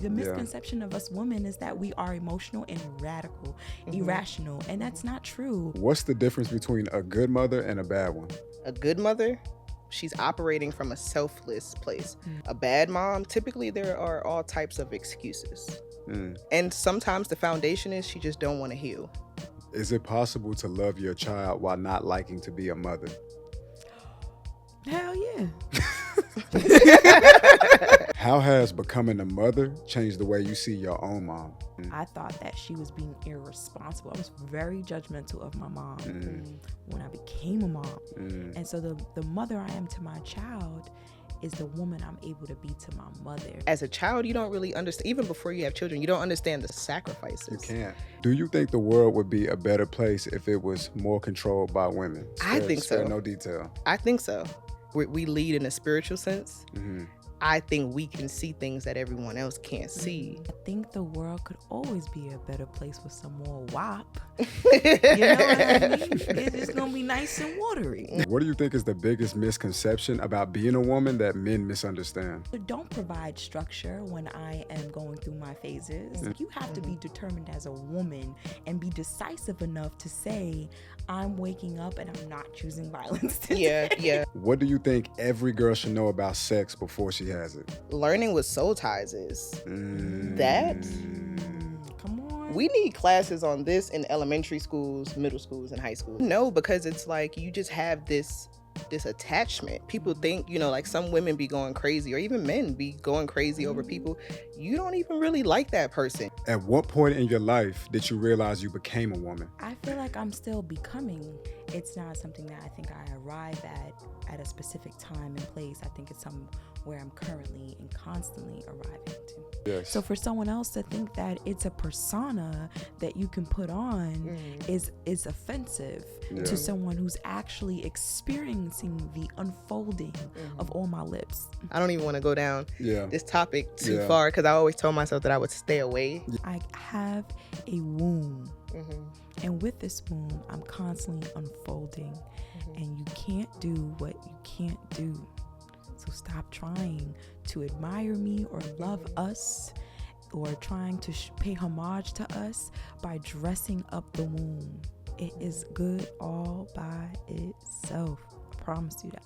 The misconception of us women is that we are emotional and radical, irrational, and that's not true. What's the difference between a good mother and a bad one? A good mother, she's operating from a selfless place. A bad mom, typically there are all types of excuses. And sometimes the foundation is she just don't want to heal. Is it possible to love your child while not liking to be a mother? Hell yeah. How has becoming a mother changed the way you see your own mom? I thought that she was being irresponsible. I was very judgmental of my mom when I became a mom. And so the mother I am to my child is the woman I'm able to be to my mother. As a child, you don't really understand, even before you have children, you don't understand the sacrifices. You can't. Do you think the world would be a better place if it was more controlled by women? I think so. No detail. I think so. We lead in a spiritual sense. I think we can see things that everyone else can't see. I think the world could always be a better place with some more WAP. You know what I mean? It's just gonna be nice and watery. What do you think is the biggest misconception about being a woman that men misunderstand? Don't provide structure when I am going through my phases. You have to be determined as a woman and be decisive enough to say, I'm waking up and I'm not choosing violence today. Yeah. What do you think every girl should know about sex before she has it? Learning what soul ties is. That. Come on. We need classes on this in elementary schools, middle schools, and high schools. No, because it's like you just have this attachment. People think, like some women be going crazy, or even men be going crazy over people. You don't even really like that person. At what point in your life did you realize you became a woman? I feel like I'm still becoming. It's not something that I think I arrive at a specific time and place. I think it's something where I'm currently and constantly arriving to. Yes. So for someone else to think that it's a persona that you can put on is offensive to someone who's actually experiencing the unfolding of all my lips. I don't even want to go down this topic too far, because I always told myself that I would stay away. I have a womb. And with this womb, I'm constantly unfolding. And you can't do what you can't do. So stop trying to admire me or love us or trying to pay homage to us by dressing up the womb. It is good all by itself. I promise you that.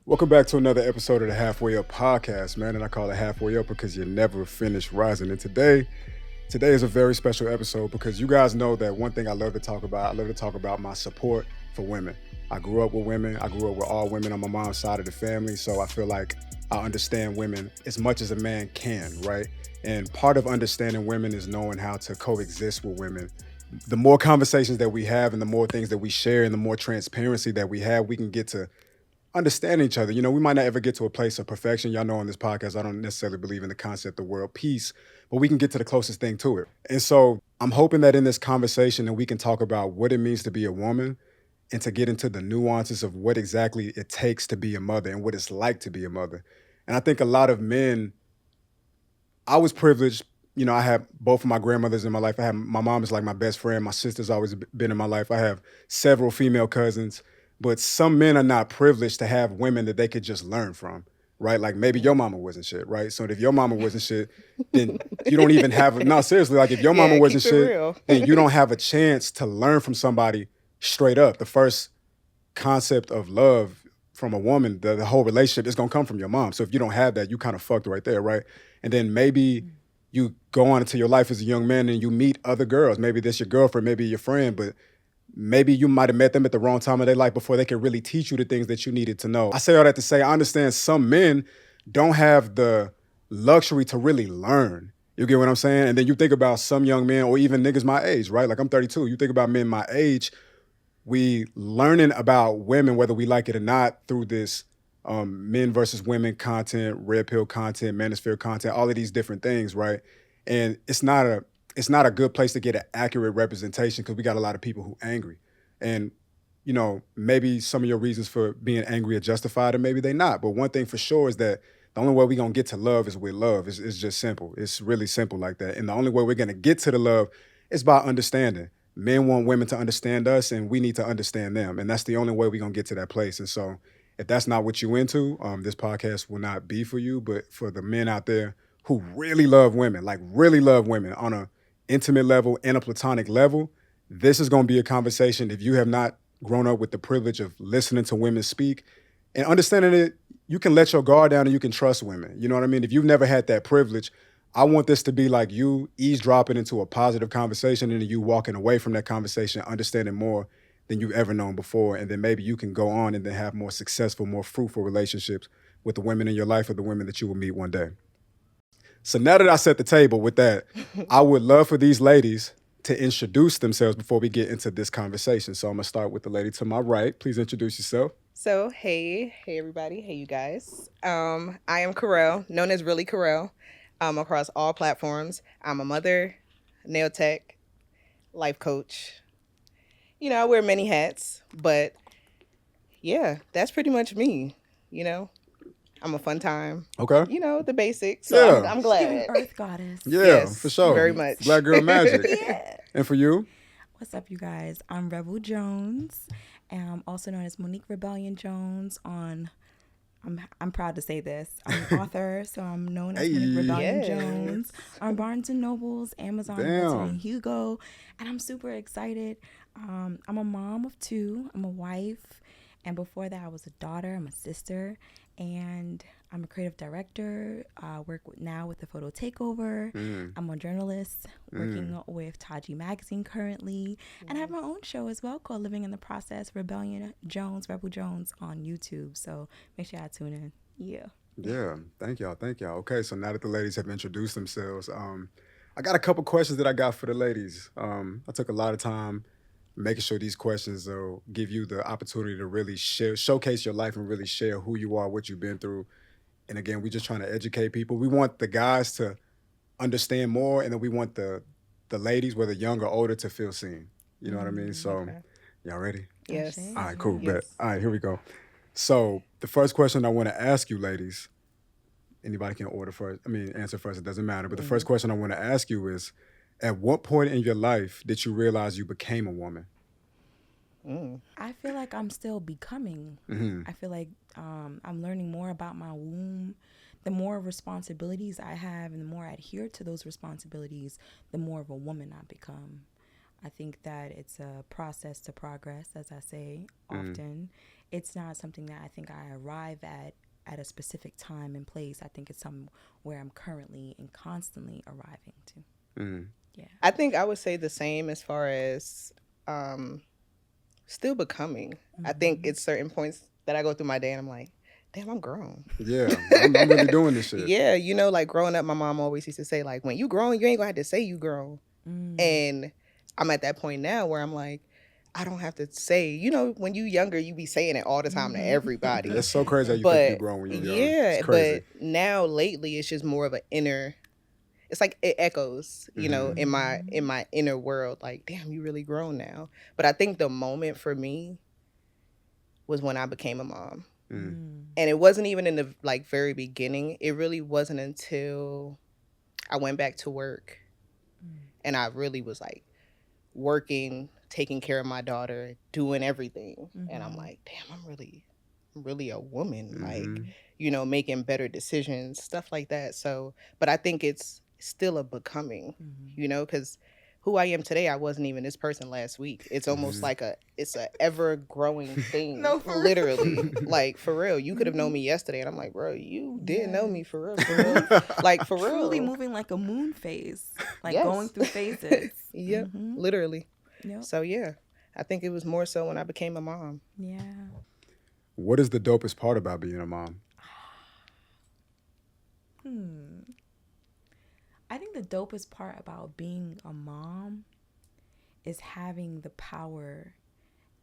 Welcome back to another episode of the Halfway Up podcast, man. And I call it Halfway Up because you never finish rising. And today is a very special episode because you guys know that one thing I love to talk about my support for women. I grew up with women. I grew up with all women on my mom's side of the family. So I feel like I understand women as much as a man can, right? And part of understanding women is knowing how to coexist with women. The more conversations that we have and the more things that we share and the more transparency that we have, we can get to understand each other. We might not ever get to a place of perfection. Y'all know on this podcast, I don't necessarily believe in the concept of world peace, but we can get to the closest thing to it. And so I'm hoping that in this conversation that we can talk about what it means to be a woman and to get into the nuances of what exactly it takes to be a mother and what it's like to be a mother. And I think a lot of men, I was privileged. I have both of my grandmothers in my life. My mom is like my best friend. My sister's always been in my life. I have several female cousins. But some men are not privileged to have women that they could just learn from, right? Like maybe your mama wasn't shit, right? So if your mama wasn't shit, then you don't even have, no, seriously, like if your mama wasn't shit, then you don't have a chance to learn from somebody straight up. The first concept of love from a woman, the whole relationship is gonna come from your mom. So if you don't have that, you kind of fucked right there, right? And then maybe you go on into your life as a young man and you meet other girls. Maybe that's your girlfriend, maybe your friend, but maybe you might have met them at the wrong time of their life before they could really teach you the things that you needed to know. I say all that to say I understand some men don't have the luxury to really learn. You get what I'm saying? And then you think about some young men or even niggas my age, right? Like I'm 32. You think about men my age, we learning about women, whether we like it or not, through this men versus women content, red pill content, manosphere content, all of these different things, right? And it's not a good place to get an accurate representation because we got a lot of people who angry. And, maybe some of your reasons for being angry are justified and maybe they not. But one thing for sure is that the only way we're going to get to love is with love. It's just simple. It's really simple like that. And the only way we're going to get to the love is by understanding. Men want women to understand us and we need to understand them. And that's the only way we're going to get to that place. And so if that's not what you into, this podcast will not be for you. But for the men out there who really love women, like really love women on a intimate level and a platonic level, this is going to be a conversation. If you have not grown up with the privilege of listening to women speak and understanding it, you can let your guard down and you can trust women. You know what I mean? If you've never had that privilege, I want this to be like you eavesdropping into a positive conversation and you walking away from that conversation, understanding more than you've ever known before. And then maybe you can go on and then have more successful, more fruitful relationships with the women in your life or the women that you will meet one day. So now that I set the table with that, I would love for these ladies to introduce themselves before we get into this conversation. So I'm gonna start with the lady to my right. Please introduce yourself. So, hey everybody. Hey, you guys. I am Carell, known as Really Carell, across all platforms. I'm a mother, nail tech, life coach. You know, I wear many hats, but yeah, that's pretty much me. You know, I'm a fun time. Okay. You know, the basics. So Yeah. I'm Giving glad. Earth Goddess. Yeah, Yes, for sure. very much. Black girl magic. Yeah. And for you? What's up, you guys? I'm Rebel Jones, and I'm also known as Monique Rebellion Jones on. I'm proud to say this. I'm an author, so I'm known as Monique Rebellion Yes. Jones on Barnes and Nobles, Amazon, Damn. and Hugo, and I'm super excited. I'm a mom of 2. I'm a wife, and before that, I was a daughter. I'm a sister, and I'm a creative director. Work now with the Photo Takeover. I'm a journalist working with Taji Magazine currently, and I have my own show as well called Living in the Process, Rebel Jones on YouTube. So make sure I tune in. Yeah. Yeah, thank y'all. Okay, so now that the ladies have introduced themselves, I got a couple questions that I got for the ladies. I took a lot of time making sure these questions will give you the opportunity to really showcase your life and really share who you are, what you've been through. And again, we're just trying to educate people. We want the guys to understand more, and then we want the ladies, whether young or older, to feel seen. You know what I mean? So, Okay. y'all ready? Yes. Okay. All right, cool. Yes. Bet. All right, here we go. So the first question I want to ask you, ladies, anybody can answer first. It doesn't matter. But the first question I want to ask you is, at what point in your life did you realize you became a woman? I feel like I'm still becoming. I feel like I'm learning more about my womb. The more responsibilities I have and the more I adhere to those responsibilities, the more of a woman I become. I think that it's a process to progress, as I say often. It's not something that I think I arrive at a specific time and place. I think it's something where I'm currently and constantly arriving to. Yeah. I think I would say the same as far as still becoming. I think it's certain points that I go through my day and I'm like, damn, I'm grown. Yeah, I'm really doing this shit. Yeah, you know, like growing up, my mom always used to say, like, when you grown, you ain't gonna have to say you grown. And I'm at that point now where I'm like, I don't have to say, you know, when you younger, you be saying it all the time to everybody. It's so crazy how you think you're grown when you're young. Yeah, It's crazy. but now lately it's just more of an inner. It's like it echoes, you know, in my inner world. Like, damn, you really grown now. But I think the moment for me was when I became a mom. And it wasn't even in the like very beginning. It really wasn't until I went back to work and I really was like working, taking care of my daughter, doing everything. And I'm like, damn, I'm really a woman. Like, you know, making better decisions, stuff like that. So, but I think it's still a becoming, you know, because who I am today, I wasn't even this person last week. It's almost like it's a ever growing thing. No, for literally. Like, for real. You could have known me yesterday. And I'm like, bro, you didn't know me for real. Like, for real. Truly moving like a moon phase, like Yes. going through phases. Yep, literally. Yep. So, yeah, I think it was more so when I became a mom. Yeah. What is the dopest part about being a mom? I think the dopest part about being a mom is having the power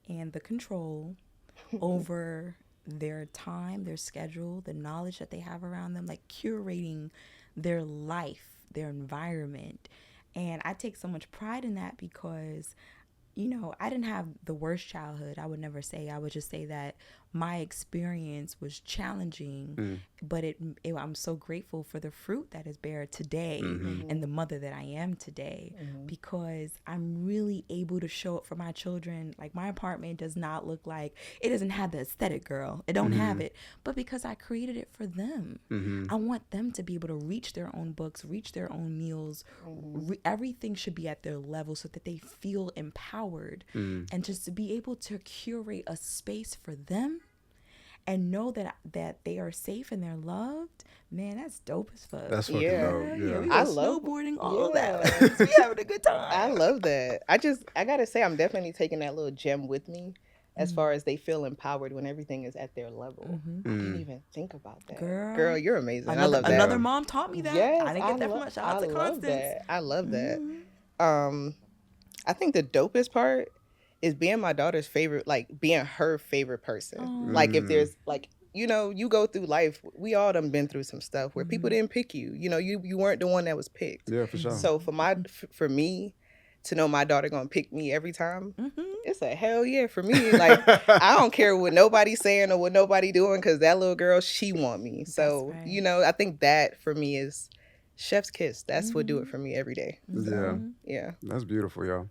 and the control over their time, their schedule, the knowledge that they have around them, like curating their life, their environment. And I take so much pride in that because, you know, I didn't have the worst childhood. I would never say. I would just say that my experience was challenging, but I'm so grateful for the fruit that is bare today and the mother that I am today, because I'm really able to show up for my children. Like, my apartment does not look like, it doesn't have the aesthetic, girl. It don't have it, but because I created it for them. I want them to be able to reach their own books, reach their own meals. Everything should be at their level so that they feel empowered, and just to be able to curate a space for them and know that they are safe and they're loved. Man, that's dope as fuck. That's fucking dope. Yeah. We go snowboarding, all of that. We having a good time. I love that. I gotta say, I'm definitely taking that little gem with me as far as they feel empowered when everything is at their level. I didn't even think about that. Girl, you're amazing. I love that. Another mom taught me that. Yes, I didn't get that from a shout out to Constance. I love that. I think the dopest part is being my daughter's favorite, like being her favorite person. Like, if there's like, you know, you go through life, we all done been through some stuff where people didn't pick you. You know, you weren't the one that was picked. Yeah, for sure. So for me to know my daughter gonna pick me every time, it's a hell yeah for me. Like, I don't care what nobody's saying or what nobody doing, because that little girl, she want me. So, right. you know, I think that for me is chef's kiss. That's what do it for me every day. Yeah. That's beautiful, y'all.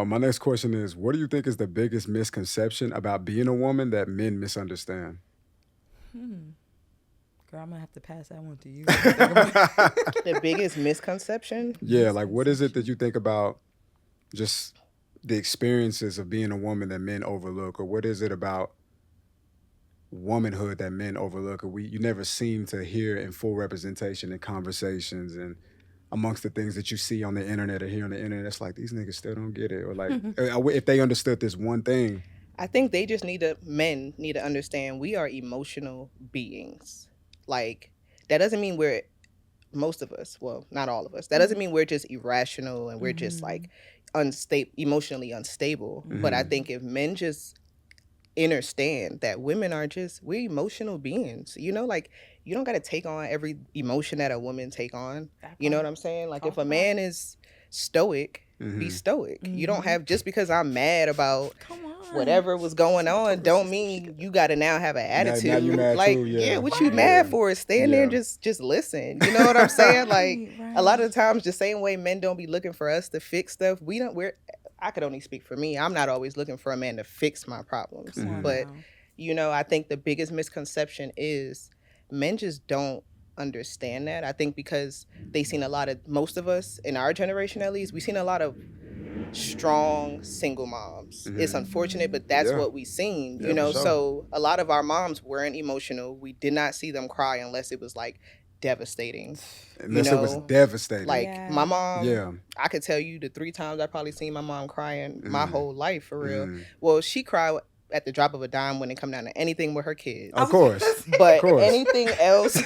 My next question is, what do you think is the biggest misconception about being a woman that men misunderstand? Girl, I'm gonna have to pass that one to you. The biggest misconception? Yeah, like, what is it that you think about just the experiences of being a woman that men overlook, or what is it about womanhood that men overlook, or you never seem to hear in full representation in conversations and amongst the things that you see on the internet or hear on the internet? It's like, these niggas still don't get it. Or like, if they understood this one thing. I think men need to understand we are emotional beings. Like, that doesn't mean most of us, well, not all of us, that doesn't mean we're just irrational and we're just like emotionally unstable. But I think if men just understand that women are we're emotional beings, you know, like, you don't got to take on every emotion that a woman take on. You know what I'm saying? Like, if a man is stoic, be stoic. You don't have, just because I'm mad about whatever was going on, don't mean you got to now have an attitude. Now you mad like, too, yeah. What you mad for? Stand there and just listen. You know what I'm saying? Like, a lot of the times, the same way men don't be looking for us to fix stuff, I could only speak for me. I'm not always looking for a man to fix my problems. But, you know, I think the biggest misconception is men just don't understand that. I think because they seen most of us in our generation, at least, we've seen a lot of strong single moms. It's unfortunate, but that's what we seen, you know. So a lot of our moms weren't emotional. We did not see them cry unless it was like devastating. Unless it was devastating. Like, my mom, I could tell you the 3 times I probably seen my mom crying my whole life, for real. Well, she cried at the drop of a dime when it come down to anything with her kids. Of course. But anything else,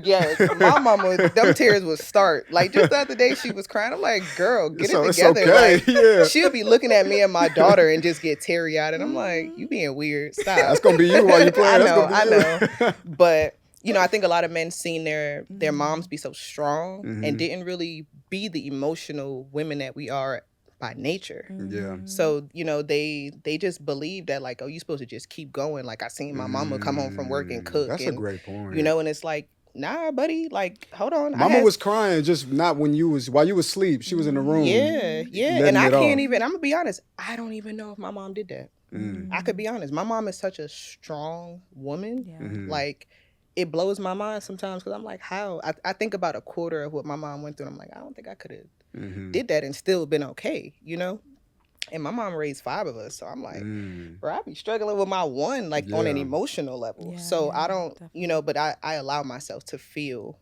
yes, my mama, them tears would start. Like, just the other day she was crying. I'm like, girl, get it together. It's okay. Like, she'll be looking at me and my daughter and just get teary-eyed. And I'm like, you being weird. Stop. That's going to be you while you play. I know. But, you know, I think a lot of men seen their moms be so strong and didn't really be the emotional women that we are by nature. Yeah. So, you know, they just believe that, like, oh, you supposed to just keep going. Like, I seen my mama come home from work and cook. That's a great point. You know, and it's like, nah, buddy, like, hold on. Mama was crying, just not while you was asleep. She was in the room. Yeah. And I can't even, I'm gonna be honest, I don't even know if my mom did that. I could be honest. My mom is such a strong woman. Like, it blows my mind sometimes, because I'm like, how? I think about a quarter of what my mom went through, and I'm like, I don't think I could have did that and still been okay, you know? And my mom raised 5 of us, so I'm like, bro, I be struggling with my one, like, on an emotional level. So I don't, definitely. You know, but I allow myself to feel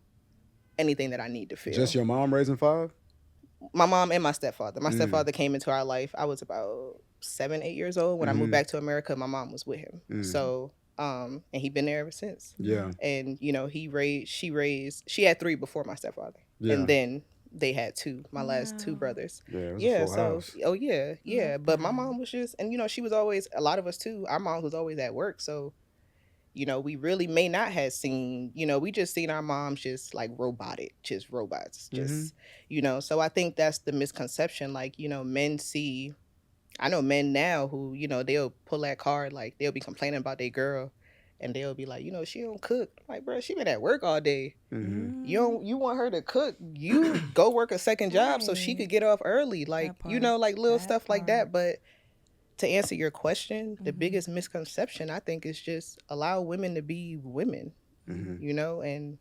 anything that I need to feel. Just your mom raising 5? My mom and my stepfather. My stepfather came into our life. I was about 7, 8 years old. When I moved back to America, my mom was with him. So, and he been there ever since. Yeah. And, you know, she had 3 before my stepfather. Yeah. And then they had 2, my last 2 brothers. Yeah, it was a full house. Oh yeah, yeah. But my mom was just, and you know, she was always, a lot of us too, our mom was always at work. So, you know, we really may not have seen, you know, we just seen our moms just like robotic, just robots, just, you know. So I think that's the misconception. Like, you know, men see I know men now who, they'll pull that card, like they'll be complaining about their girl and they'll be like, she don't cook. Like, bro, she been at work all day. Mm-hmm. You want her to cook, you go work a second job so she Right. could get off early. Like, like little stuff like that. But to answer your question, the biggest misconception I think is just allow women to be women, and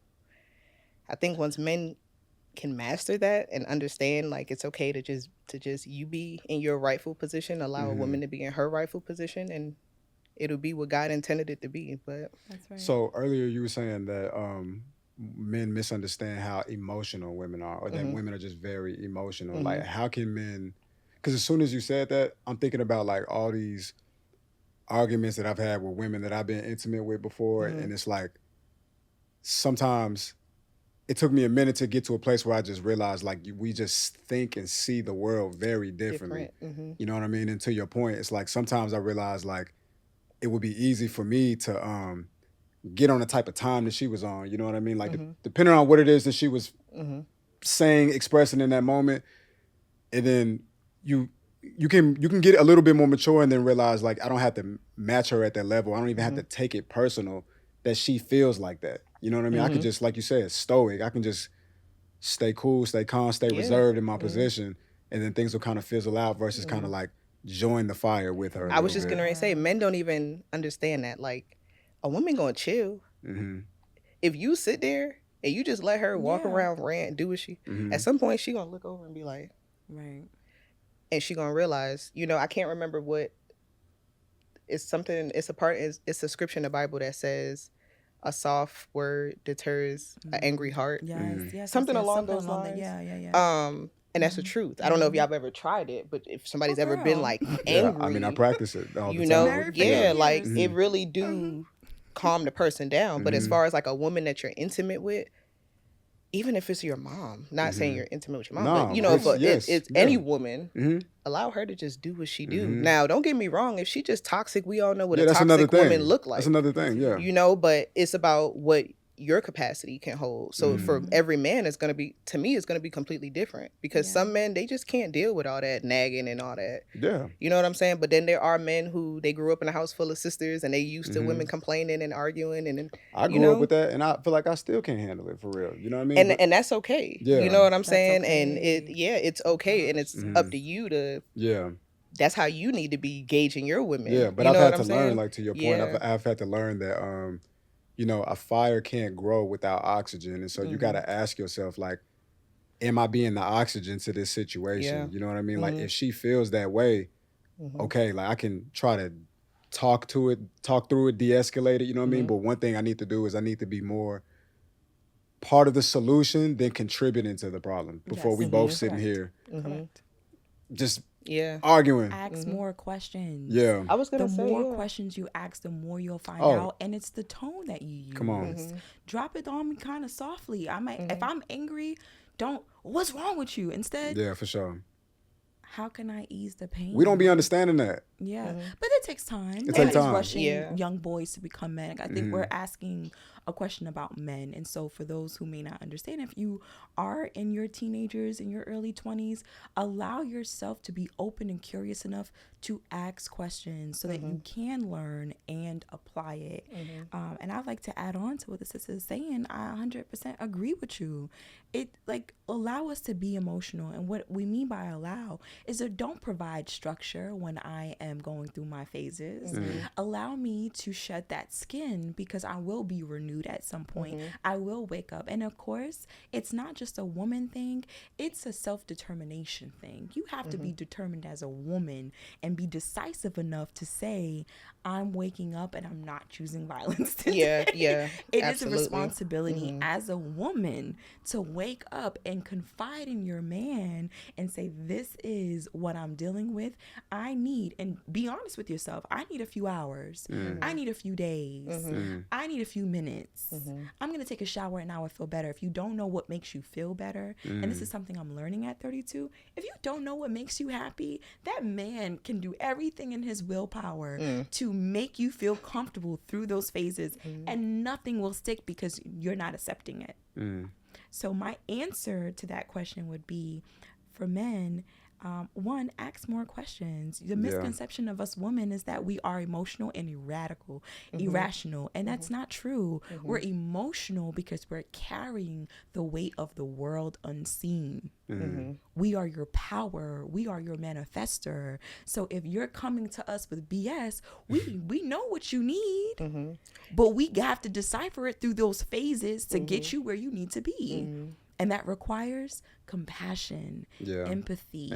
I think once men can master that and understand, like, it's okay to just you be in your rightful position, allow a woman to be in her rightful position, and it'll be what God intended it to be. But That's right. So earlier you were saying that men misunderstand how emotional women are, or that women are just very emotional. Like, how can men? Because as soon as you said that, I'm thinking about like all these arguments that I've had with women that I've been intimate with before, and it's like sometimes it took me a minute to get to a place where I just realized like we just think and see the world very differently. You know what I mean? And to your point, it's like sometimes I realize like it would be easy for me to get on the type of time that she was on. You know what I mean? Like depending on what it is that she was saying, expressing in that moment, and then you can get a little bit more mature and then realize like I don't have to match her at that level. I don't even have to take it personal that she feels like that. You know what I mean? I could just, like you said, stoic. I can just stay cool, stay calm, stay reserved in my position, and then things will kind of fizzle out versus kind of like join the fire with her. I was just gonna say, men don't even understand that. Like, a woman gonna chill. If you sit there and you just let her walk around, rant, do what she, at some point she gonna look over and be like, right. And she gonna realize, I can't remember what. It's something. It's a scripture in the Bible that says, "A soft word deters an angry heart." Yes, something yes, along those lines. Yeah. And that's the truth. I don't know if y'all have ever tried it, but if somebody's ever been like angry, I mean, I practice it all the time. Like it really do calm the person down. But as far as like a woman that you're intimate with, even if it's your mom, not saying you're intimate with your mom, but it's any woman, allow her to just do what she do. Now, don't get me wrong. If she just toxic, we all know what a toxic woman look like. That's another thing, But it's about what your capacity can hold. So for every man, it's going to be completely different, because some men, they just can't deal with all that nagging and all that. Yeah. You know what I'm saying? But then there are men who, they grew up in a house full of sisters and they used to women complaining and arguing. And I grew up with that, and I feel like I still can't handle it for real. You know what I mean? And that's okay. Yeah. You know what I'm saying? Okay. And it's okay. And it's up to you to, that's how you need to be gauging your women. Yeah, but I've had to learn, like to your point, I've had to learn that, a fire can't grow without oxygen. And so you got to ask yourself, like, am I being the oxygen to this situation? Yeah. You know what I mean? Like, if she feels that way, okay, like I can try to talk through it, de-escalate it, you know what I mean? But one thing I need to do is I need to be more part of the solution than contributing to the problem before we both sitting here just arguing. Ask more questions. Yeah. I was going to say, the more questions you ask, the more you'll find out. And it's the tone that you use. Come on. Drop it on me kind of softly. If I'm angry, what's wrong with you? Instead, yeah, for sure. How can I ease the pain? We don't be understanding that. Yeah. But it takes time. It takes time. Rushing young boys to become men. I think we're asking a question about men. And so for those who may not understand, if you are in your teenagers, in your early 20s, allow yourself to be open and curious enough to ask questions so that you can learn and apply it. And I'd like to add on to what the sister is saying. I 100% agree with you. It allow us to be emotional. And what we mean by allow is that don't provide structure when I am going through my phases. Allow me to shed that skin, because I will be renewed at some point. I will wake up. And of course, it's not just a woman thing. It's a self-determination thing. You have to be determined as a woman and be decisive enough to say, I'm waking up and I'm not choosing violence today. It is a responsibility as a woman to wake up and confide in your man and say, this is what I'm dealing with. I need, and be honest with yourself, I need a few hours. I need a few days. I need a few minutes. I'm going to take a shower and now I feel better. If you don't know what makes you feel better, and this is something I'm learning at 32, if you don't know what makes you happy, that man can do everything in his willpower to make you feel comfortable through those phases, and nothing will stick because you're not accepting it. So my answer to that question would be, for men, One, ask more questions. The misconception of us women is that we are emotional and irrational, and that's not true. We're emotional because we're carrying the weight of the world unseen. We are your power. We are your manifester. So if you're coming to us with BS, we know what you need, but we have to decipher it through those phases to get you where you need to be. And that requires compassion, empathy.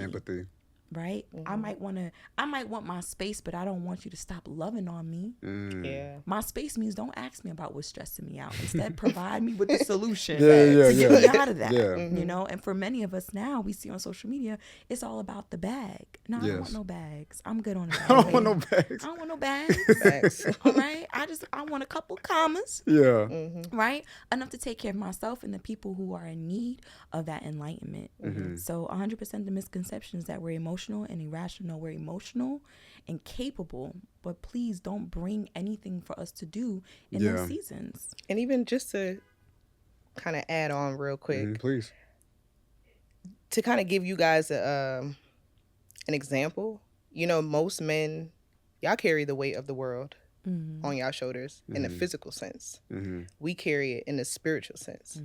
Right? I might want my space, but I don't want you to stop loving on me. Yeah. My space means don't ask me about what's stressing me out. Instead, provide me with the solution to get me out of that. Yeah. You know, and for many of us now, we see on social media, it's all about the bag. No, I don't want no bags. I'm good on the bag. I don't want no bags. I don't want no bags. All right? I want a couple commas. Yeah. Right? Enough to take care of myself and the people who are in need of that enlightenment. So 100% the misconception is that we're emotional and irrational. We're emotional and capable, but please don't bring anything for us to do in those seasons. And even just to kind of add on real quick, Please, to kind of give you guys an example, you know, most men, y'all carry the weight of the world on y'all shoulders in the physical sense. We carry it in the spiritual sense.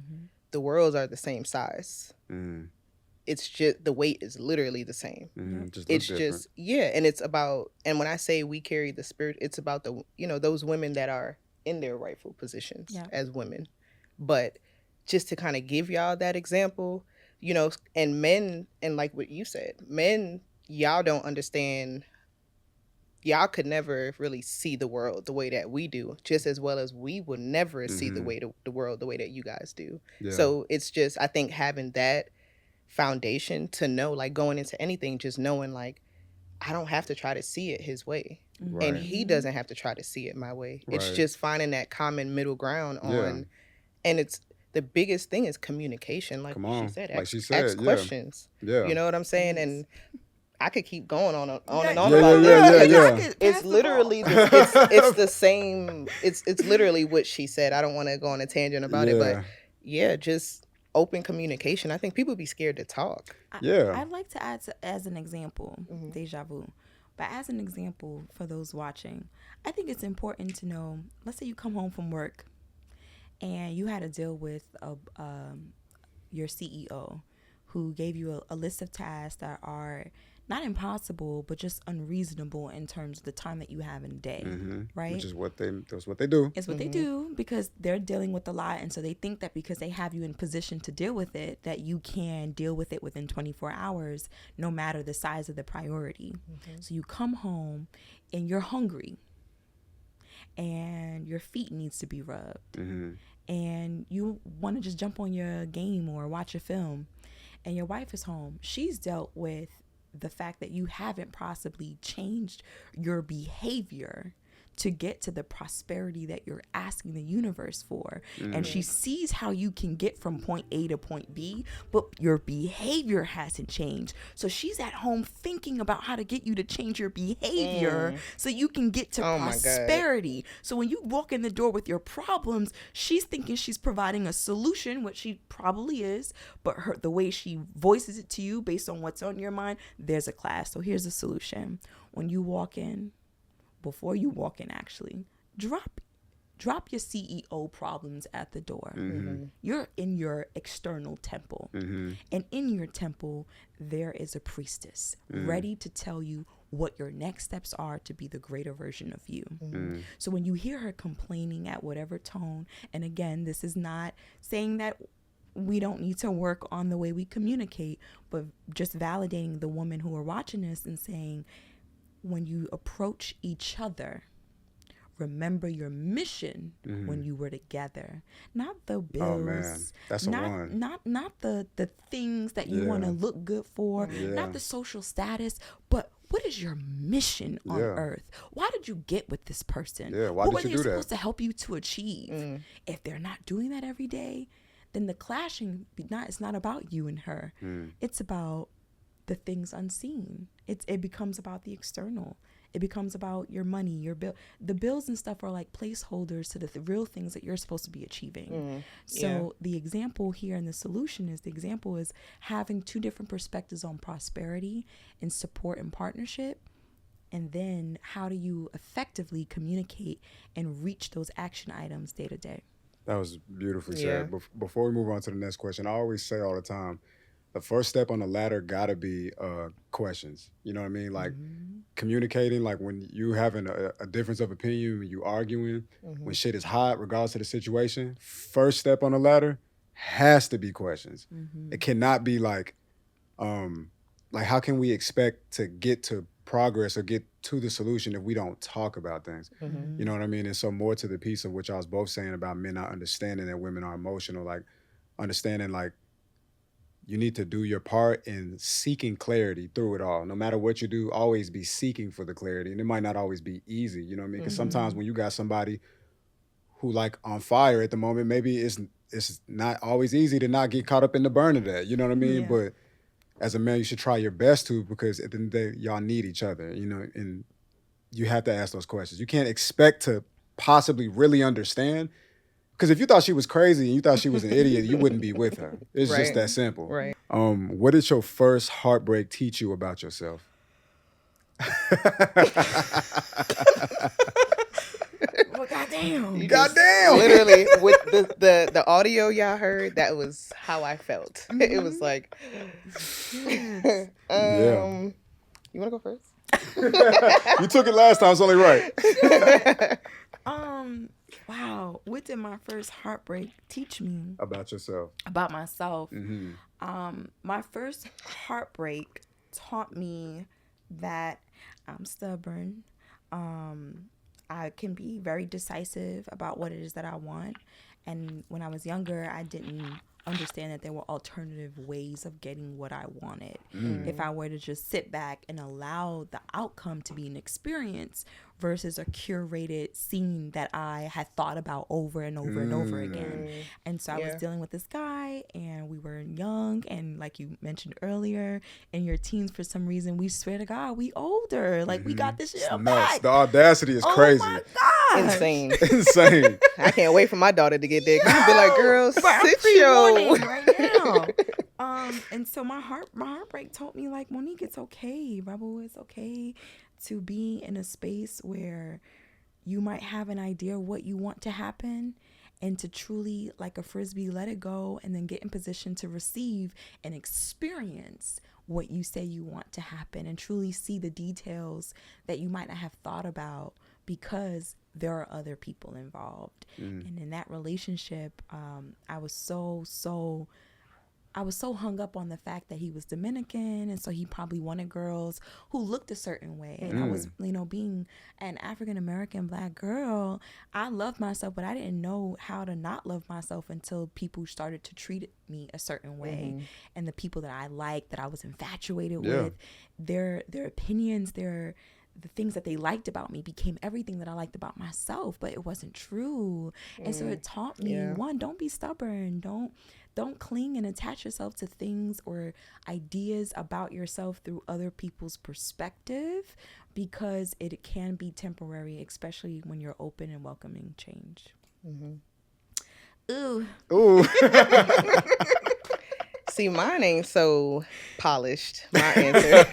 The worlds are the same size. It's just the weight is literally the same. It's just and it's about, and when I say we carry the spirit, it's about the, you know, those women that are in their rightful positions as women. But just to kind of give y'all that example, you know, and men, and like what you said, men, y'all don't understand. Y'all could never really see the world the way that we do, just as well as we will never see the world the way that you guys do. So it's just, I think having that foundation to know, like going into anything, just knowing like I don't have to try to see it his way, and he doesn't have to try to see it my way. It's just finding that common middle ground on, and it's the biggest thing is communication. Like she said, ask questions. You know what I'm saying? And I could keep going on and on about this. It's literally it's the same. It's literally what she said. I don't want to go on a tangent about it, but just open communication. I think people be scared to talk. I'd like to add as an example, deja vu. But as an example for those watching, I think it's important to know, let's say you come home from work and you had to deal with your CEO who gave you a list of tasks that are not impossible, but just unreasonable in terms of the time that you have in a day, right? Which is what they do. It's what they do because they're dealing with a lot. And so they think that because they have you in position to deal with it, that you can deal with it within 24 hours, no matter the size of the priority. So you come home and you're hungry and your feet needs to be rubbed and you want to just jump on your game or watch a film, and your wife is home. She's dealt with the fact that you haven't possibly changed your behavior to get to the prosperity that you're asking the universe for. And she sees how you can get from point A to point B, but your behavior hasn't changed. So she's at home thinking about how to get you to change your behavior so you can get to prosperity. So when you walk in the door with your problems, she's thinking she's providing a solution, which she probably is, but the way she voices it to you based on what's on your mind, there's a class. So here's the solution. When you walk in, before you walk in, actually, drop your CEO problems at the door. You're in your external temple. And in your temple, there is a priestess ready to tell you what your next steps are to be the greater version of you. So when you hear her complaining at whatever tone, and again, this is not saying that we don't need to work on the way we communicate, but just validating the women who are watching this and saying, when you approach each other, remember your mission when you were together. Not the bills. Oh man, that's not the things that you want to look good for, not the social status, but what is your mission on earth? Why did you get with this person? Why what did you do that? What were they supposed to help you to achieve? If they're not doing that every day, then the clashing, it's not about you and her. It's about the things unseen. It becomes about the external. It becomes about your money, your bill. The bills and stuff are like placeholders to the real things that you're supposed to be achieving. So the example here and the solution is, the example is having two different perspectives on prosperity and support and partnership. And then how do you effectively communicate and reach those action items day to day? That was beautifully said. Before we move on to the next question, I always say all the time, the first step on the ladder gotta be questions. You know what I mean? Like communicating, like when you having a difference of opinion, when you arguing, when shit is hot, regardless of the situation, first step on the ladder has to be questions. It cannot be like how can we expect to get to progress or get to the solution if we don't talk about things? You know what I mean? And so more to the piece of what y'all was both saying about men not understanding that women are emotional, like understanding like you need to do your part in seeking clarity through it all. No matter what you do, always be seeking for the clarity. And it might not always be easy, you know what I mean? Because sometimes when you got somebody who like on fire at the moment, maybe it's not always easy to not get caught up in the burn of that, you know what I mean? But as a man, you should try your best to, because at the end of the day, y'all need each other, you know, and you have to ask those questions. You can't expect to possibly really understand, because if you thought she was crazy and you thought she was an idiot, you wouldn't be with her. It's just that simple. Right. What did your first heartbreak teach you about yourself? Well, goddamn. Goddamn. Literally, with the audio y'all heard, that was how I felt. It was like, Yes. you want to go first? You took it last time, it's only right. Wow. What did my first heartbreak teach me About yourself. about myself? My first heartbreak taught me that I'm stubborn. I can be very decisive about what it is that I want. And when I was younger, I didn't understand that there were alternative ways of getting what I wanted. If I were to just sit back and allow the outcome to be an experience versus a curated scene that I had thought about over and over and over again. And so I was dealing with this guy, and we were young, and like you mentioned earlier, in your teens, for some reason, we swear to God, we older. Like, we got this shit back. The audacity is crazy. Oh my God. Insane. Insane. I can't wait for my daughter to get there. She'll be like, girl, sit your... right now. And so my heartbreak told me, like, Monique, it's okay, Rebel, it's okay to be in a space where you might have an idea of what you want to happen, and to truly, like a frisbee, let it go and then get in position to receive and experience what you say you want to happen, and truly see the details that you might not have thought about because there are other people involved. And in that relationship, I was so hung up on the fact that he was Dominican, and so he probably wanted girls who looked a certain way. And I was, being an African American Black girl, I loved myself, but I didn't know how to not love myself until people started to treat me a certain way. And the people that I liked, that I was infatuated with, their opinions, the things that they liked about me became everything that I liked about myself, but it wasn't true. And so it taught me, one, don't be stubborn. Don't cling and attach yourself to things or ideas about yourself through other people's perspective, because it can be temporary, especially when you're open and welcoming change. Ooh. See, mine ain't so polished, my answer.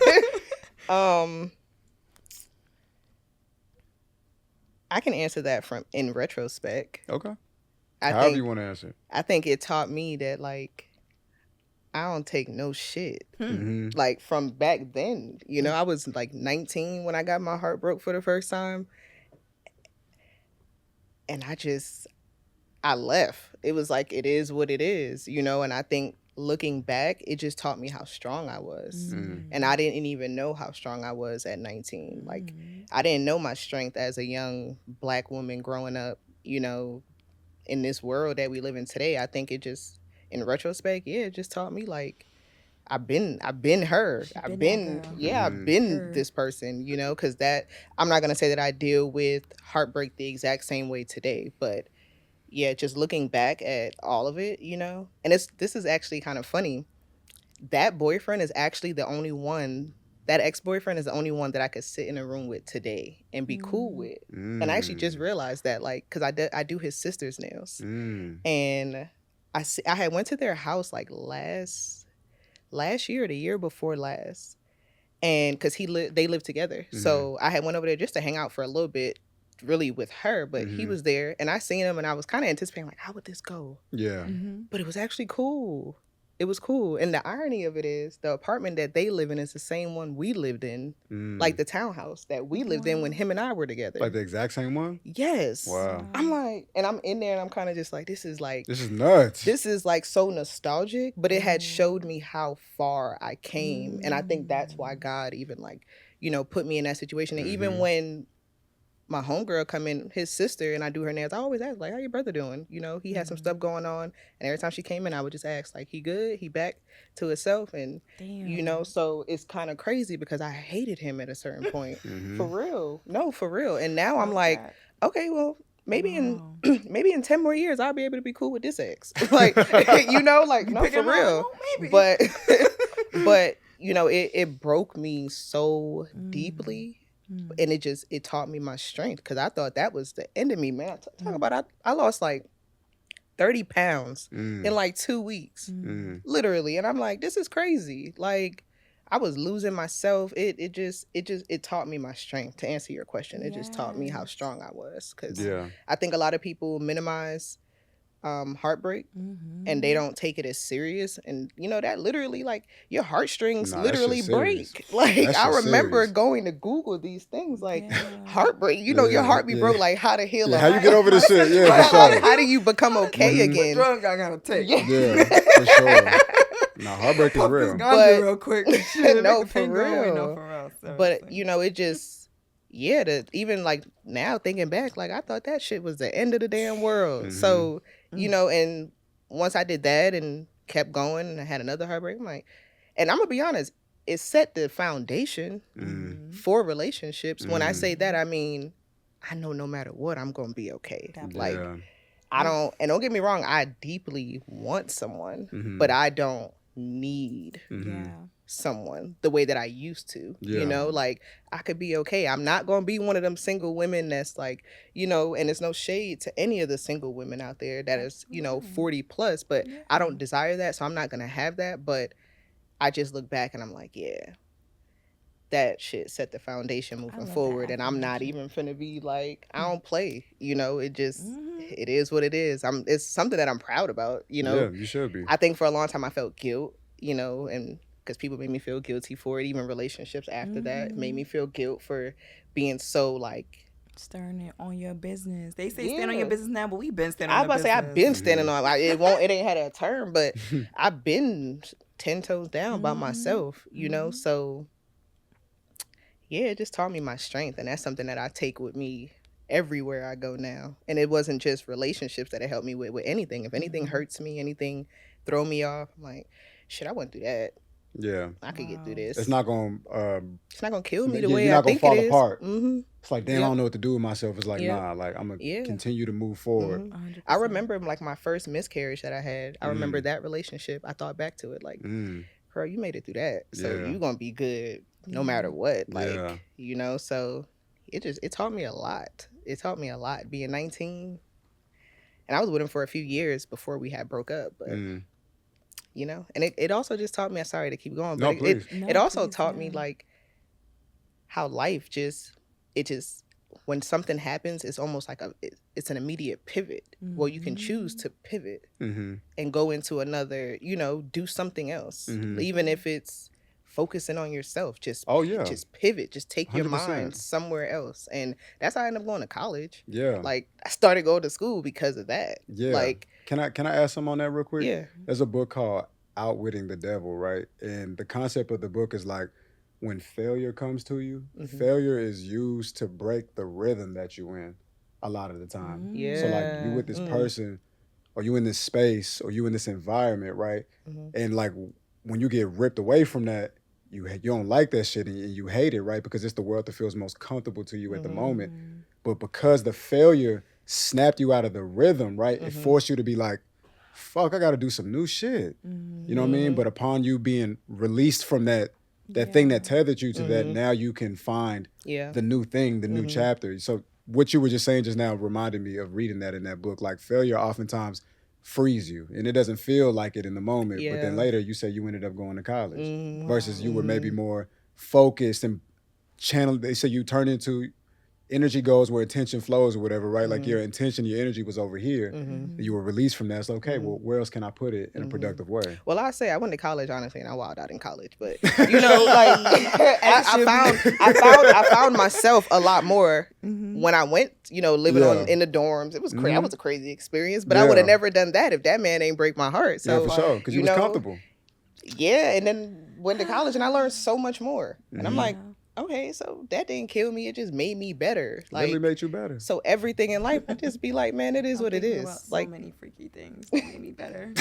I can answer that in retrospect. Okay. However you want to answer. I think it taught me that, like, I don't take no shit. Like, from back then, I was like 19 when I got my heart broke for the first time. And I left. It was like, it is what it is, and I think looking back, it just taught me how strong I was. And I didn't even know how strong I was at 19. Like, I didn't know my strength as a young Black woman growing up, in this world that we live in today. I think it just, in retrospect, it just taught me, like, I've been her. I've been this person, because I'm not going to say that I deal with heartbreak the exact same way today, but yeah, just looking back at all of it, and this is actually kind of funny. That boyfriend is actually the only one that ex-boyfriend is the only one that I could sit in a room with today and be cool with. And I actually just realized that, like, because I do his sister's nails. And I had went to their house like last year or the year before last. And because they live together. So I had went over there just to hang out for a little bit, really with her, but he was there and I seen him and I was kind of anticipating like, how would this go? Yeah. But it was actually cool. It was cool. And the irony of it is the apartment that they live in is the same one we lived in, like the townhouse that we lived in when him and I were together. Like the exact same one? Yes. Wow. I'm like, and I'm in there and I'm kind of just like, this is nuts. This is like so nostalgic, but it had showed me how far I came. And I think that's why God even like, you know, put me in that situation. And even when my homegirl come in, his sister, and I do her nails, I always ask, like, how your brother doing? You know, he had some stuff going on. And every time she came in, I would just ask, like, he good? He back to himself? And, you know, so it's kind of crazy because I hated him at a certain point. For real. No, for real. And now I'm like, okay, well, maybe in 10 more years, I'll be able to be cool with this ex. Like, you know, like, no, for real. Maybe. But, you know, it broke me so deeply. And it taught me my strength because I thought that was the end of me, man. Talk about I lost like 30 pounds in like 2 weeks, literally. And I'm like, this is crazy. Like, I was losing myself. It taught me my strength. To answer your question, it just taught me how strong I was. Because I think a lot of people minimize heartbreak and they don't take it as serious, and you know that literally like your heartstrings literally break. Like I remember going to Google these things like heartbreak, you know, your heart be broke, like how to heal how you get over this shit. How do you become okay again? Drug I gotta take. For sure. No, heartbreak is real. But real quick. No, for real. But you know, it just even like now thinking back, like I thought that shit was the end of the damn world. So you know, and once I did that and kept going and I had another heartbreak, I'm like, and I'm gonna be honest, it set the foundation for relationships. When I say that, I mean, I know no matter what, I'm gonna be okay. Like, I don't get me wrong, I deeply want someone, but I don't need someone the way that I used to. You know, like I could be okay. I'm not gonna be one of them single women that's like, you know, and it's no shade to any of the single women out there that is, you know, 40 plus, but I don't desire that, so I'm not gonna have that. But I just look back and I'm like, yeah, that shit set the foundation moving forward. And I'm not even finna be like, I don't play, you know, it just it is what it is. It's something that I'm proud about, you know. Yeah, you should be. I think for a long time I felt guilt, you know, and because people made me feel guilty for it. Even relationships after that made me feel guilt for being so like standing on your business. They say stand on your business now, but we been standing on our business. I was about to say I've been standing on it ain't had a term, but I've been 10 toes down by myself, you know. So yeah, it just taught me my strength, and that's something that I take with me everywhere I go now. And it wasn't just relationships that it helped me with anything. If anything hurts me, anything throw me off, I'm like, shit, I went through that. Yeah, I could get through this. It's not gonna kill me the way I think it is. You're not gonna fall apart. It's like, damn, I don't know what to do with myself. It's like, nah, like I'm gonna continue to move forward. I remember like my first miscarriage that I had. I remember that relationship. I thought back to it like, girl, you made it through that, so you're gonna be good no matter what. Like, you know, so it taught me a lot. It taught me a lot being 19, and I was with him for a few years before we had broke up, but. You know, and it also just taught me, I'm sorry to keep going, but it also taught me like how life when something happens, it's almost like it's an immediate pivot. Well, you can choose to pivot and go into another, you know, do something else, even if it's focusing on yourself. Just pivot, just take 100%. Your mind somewhere else. And that's how I ended up going to college. Yeah. Like I started going to school because of that. Yeah. Like, can I ask something on that real quick? Yeah. There's a book called Outwitting the Devil, right? And the concept of the book is like when failure comes to you, failure is used to break the rhythm that you're in a lot of the time. Yeah. So like you with this person or you in this space or you in this environment, right? And like when you get ripped away from that, you don't like that shit and you hate it, right? Because it's the world that feels most comfortable to you at the moment. But because the failure snapped you out of the rhythm, right? It forced you to be like, fuck, I got to do some new shit. You know what I mean? But upon you being released from that that thing that tethered you to that, now you can find the new thing, the new chapter. So what you were just saying just now reminded me of reading that in that book. Like, failure oftentimes frees you, and it doesn't feel like it in the moment, but then later you say you ended up going to college versus you were maybe more focused and channeled. They say you turn into energy goes where attention flows or whatever, right? Like your intention, your energy was over here. You were released from that. So, okay, well, where else can I put it in a productive way? Well, I say I went to college, honestly, and I wilded out in college. But, you know, like, I found myself a lot more when I went, you know, living in the dorms. It was crazy. That was a crazy experience. But I would have never done that if that man ain't break my heart. So, for sure, because you was comfortable. Yeah, and then went to college, and I learned so much more. And I'm like, okay, so that didn't kill me. It just made me better. Like, really made you better. So everything in life, I just be like, man, it is what it is. About like so many freaky things that made me better.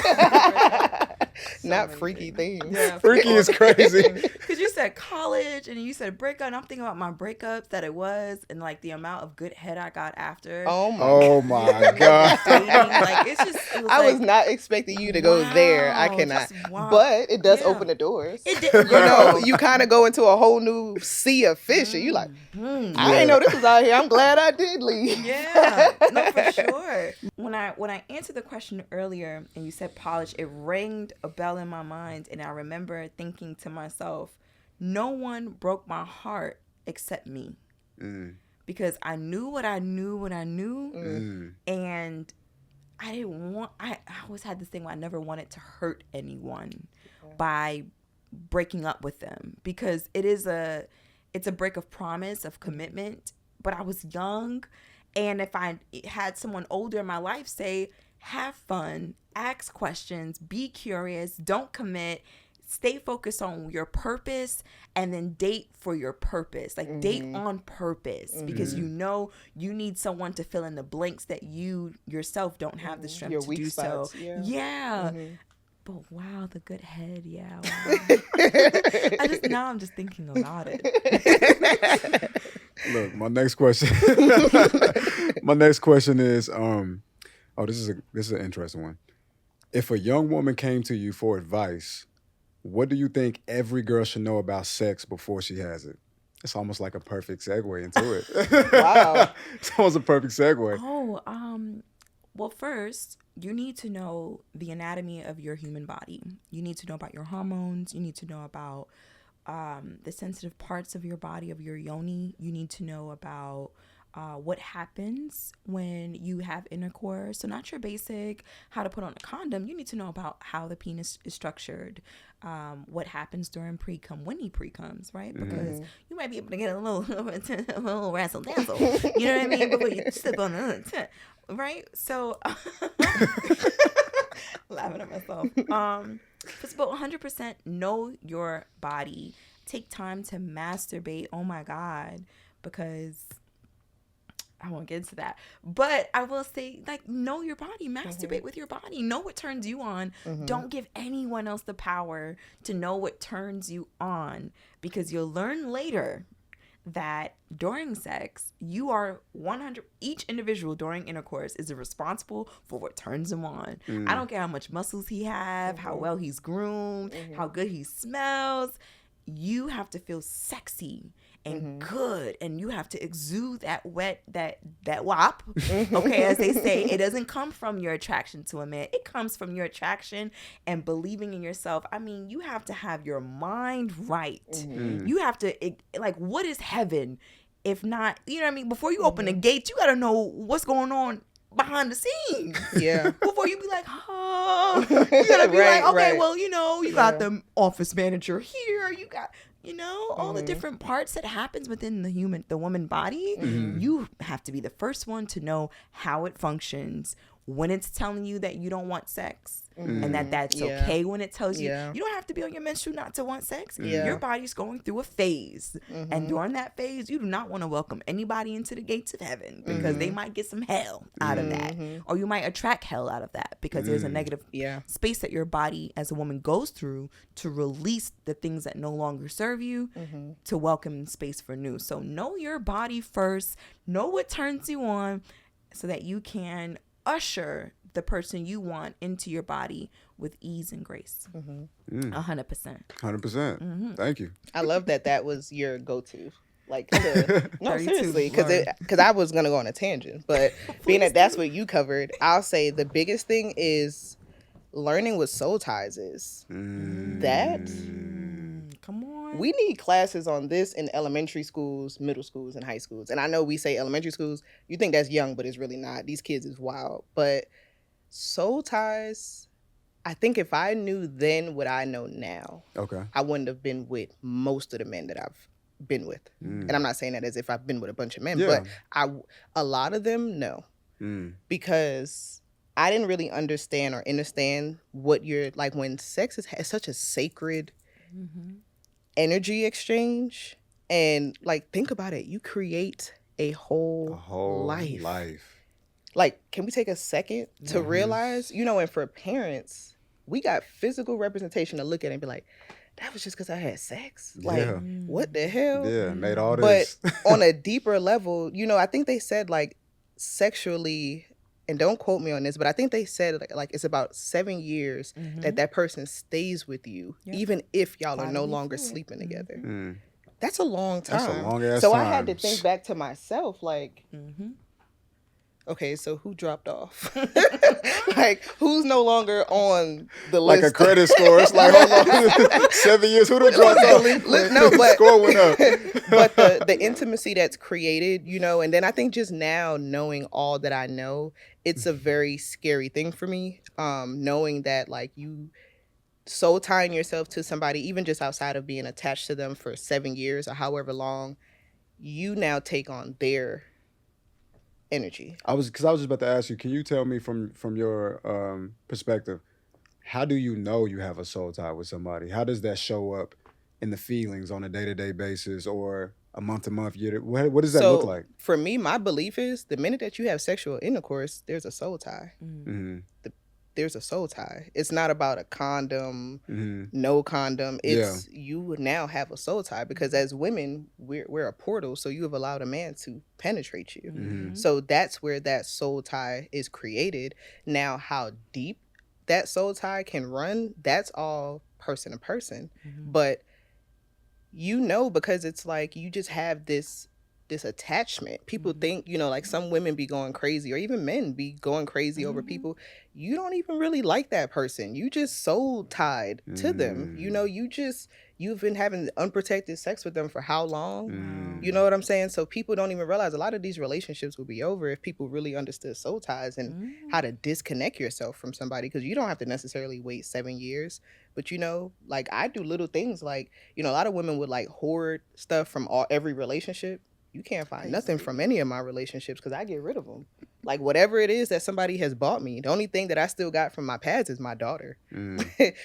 Not freaky things. Yeah, freaky is crazy. Because you said college and you said breakup, and I'm thinking about my breakups that it was, and like the amount of good head I got after. Oh my God. Dating, like, it's just. It was I was not expecting you to go there. I cannot. But it does open the doors. It did. You know, you kind of go into a whole new sea of fish, and you like, I didn't know this was out here. I'm glad I did leave. Yeah, no, for sure. When I answered the question earlier and you said polish, it rang a bell in my mind, and I remember thinking to myself, no one broke my heart except me. Because I knew what I knew, and I didn't want. I always had this thing where I never wanted to hurt anyone by breaking up with them, because it's a break of promise, of commitment. But I was young, and if I had someone older in my life say, have fun, ask questions, be curious, don't commit, stay focused on your purpose, and then date for your purpose. Like, date on purpose, because you know you need someone to fill in the blanks that you yourself don't have the strength to do spots. So. Yeah. But wow, the good head, wow. I'm just thinking about it. Look, my next question. Is, this is an interesting one. If a young woman came to you for advice, what do you think every girl should know about sex before she has it? It's almost like a perfect segue into it. Wow. It's almost a perfect segue. Well, first, you need to know the anatomy of your human body. You need to know about your hormones. You need to know about the sensitive parts of your body, of your yoni. You need to know about what happens when you have intercourse. So not your basic how to put on a condom. You need to know about how the penis is structured, what happens during pre-cum, when he pre-comes, right? Because you might be able to get a little razzle dazzle. You know what I mean? Before you slip on another tent, right? So laughing at myself. But 100% know your body. Take time to masturbate. Oh my God, because I won't get into that, but I will say, like, know your body, masturbate with your body, know what turns you on. Don't give anyone else the power to know what turns you on, because you'll learn later that during sex, you are 100, each individual during intercourse is responsible for what turns him on. I don't care how much muscles he have, how well he's groomed, how good he smells. You have to feel sexy and good, and you have to exude that wop. Okay, as they say, it doesn't come from your attraction to a man. It comes from your attraction and believing in yourself. I mean, you have to have your mind right. You have to, like, what is heaven if not, you know what I mean? Before you open the gates, you got to know what's going on behind the scenes. Yeah. Before you be like, oh, you gotta be like, okay, well, you know, you got the office manager here, you got, you know, all the different parts that happens within the woman body. You have to be the first one to know how it functions, when it's telling you that you don't want sex, and that's okay when it tells you you don't have to be on your menstrual not to want sex. Your body's going through a phase, and during that phase, you do not want to welcome anybody into the gates of heaven, because they might get some hell out of that, or you might attract hell out of that, because there's a negative space that your body as a woman goes through to release the things that no longer serve you, to welcome space for new. So know your body first, know what turns you on, so that you can usher the person you want into your body with ease and grace. 100%. 100%. Thank you. I love that was your go-to. Like, no, 32 seriously, learn. because I was gonna go on a tangent, but being that that's what you covered, I'll say the biggest thing is learning what soul ties is. That Come on. we need classes on this in elementary schools, middle schools, and high schools. And I know we say elementary schools, you think that's young, but it's really not. These kids is wild. But soul ties, I think if I knew then what I know now, I wouldn't have been with most of the men that I've been with. And I'm not saying that as if I've been with a bunch of men, but a lot of them, no. Because I didn't really understand what you're like when sex is such a sacred energy exchange. And like, think about it. You create a whole life. Like, can we take a second to realize, and for parents, we got physical representation to look at and be like, that was just because I had sex. Like, what the hell? Yeah, made all this. But on a deeper level, I think they said like sexually, and don't quote me on this, but I think they said like it's about 7 years that person stays with you, even if y'all are no longer sleeping together. That's a long time. That's a long ass time. I had to think back to myself, like, okay, so who dropped off? Like, who's no longer on the list? Like a credit score. It's like, hold on, 7 years, who done dropped off? No, but score went up. But the intimacy that's created, and then I think just now knowing all that I know, it's a very scary thing for me. Knowing that like you soul tying yourself to somebody, even just outside of being attached to them for 7 years or however long, you now take on their energy. I was just about to ask you, can you tell me from your perspective, how do you know you have a soul tie with somebody? How does that show up in the feelings on a day-to-day basis or a month-to-month year? What does that look like? For me, my belief is the minute that you have sexual intercourse, there's a soul tie. There's a soul tie. It's not about a condom, no condom. It's you now have a soul tie because as women, we're a portal. So you have allowed a man to penetrate you. So that's where that soul tie is created. Now, how deep that soul tie can run, that's all person to person. But because it's like you just have this attachment. People think, like some women be going crazy or even men be going crazy over people. You don't even really like that person. You just soul tied to them. You've been having unprotected sex with them for how long? You know what I'm saying? So people don't even realize a lot of these relationships will be over if people really understood soul ties and how to disconnect yourself from somebody, because you don't have to necessarily wait 7 years. But, like I do little things like, a lot of women would like hoard stuff from every relationship. You can't find nothing from any of my relationships because I get rid of them. Like whatever it is that somebody has bought me, the only thing that I still got from my past is my daughter.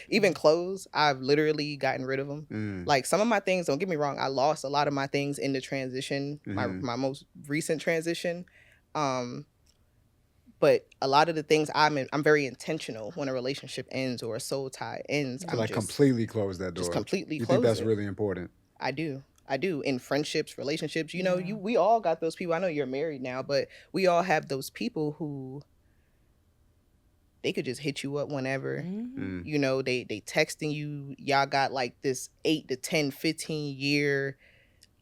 Even clothes, I've literally gotten rid of them. Like some of my things, don't get me wrong, I lost a lot of my things in the transition, my most recent transition. But a lot of the things I'm very intentional when a relationship ends or a soul tie ends. To completely close that door. Just completely close it. You think that's really important? I do. In friendships, relationships, we all got those people. I know you're married now, but we all have those people who they could just hit you up whenever. They texting you. Y'all got like this 8 to 10, 15 year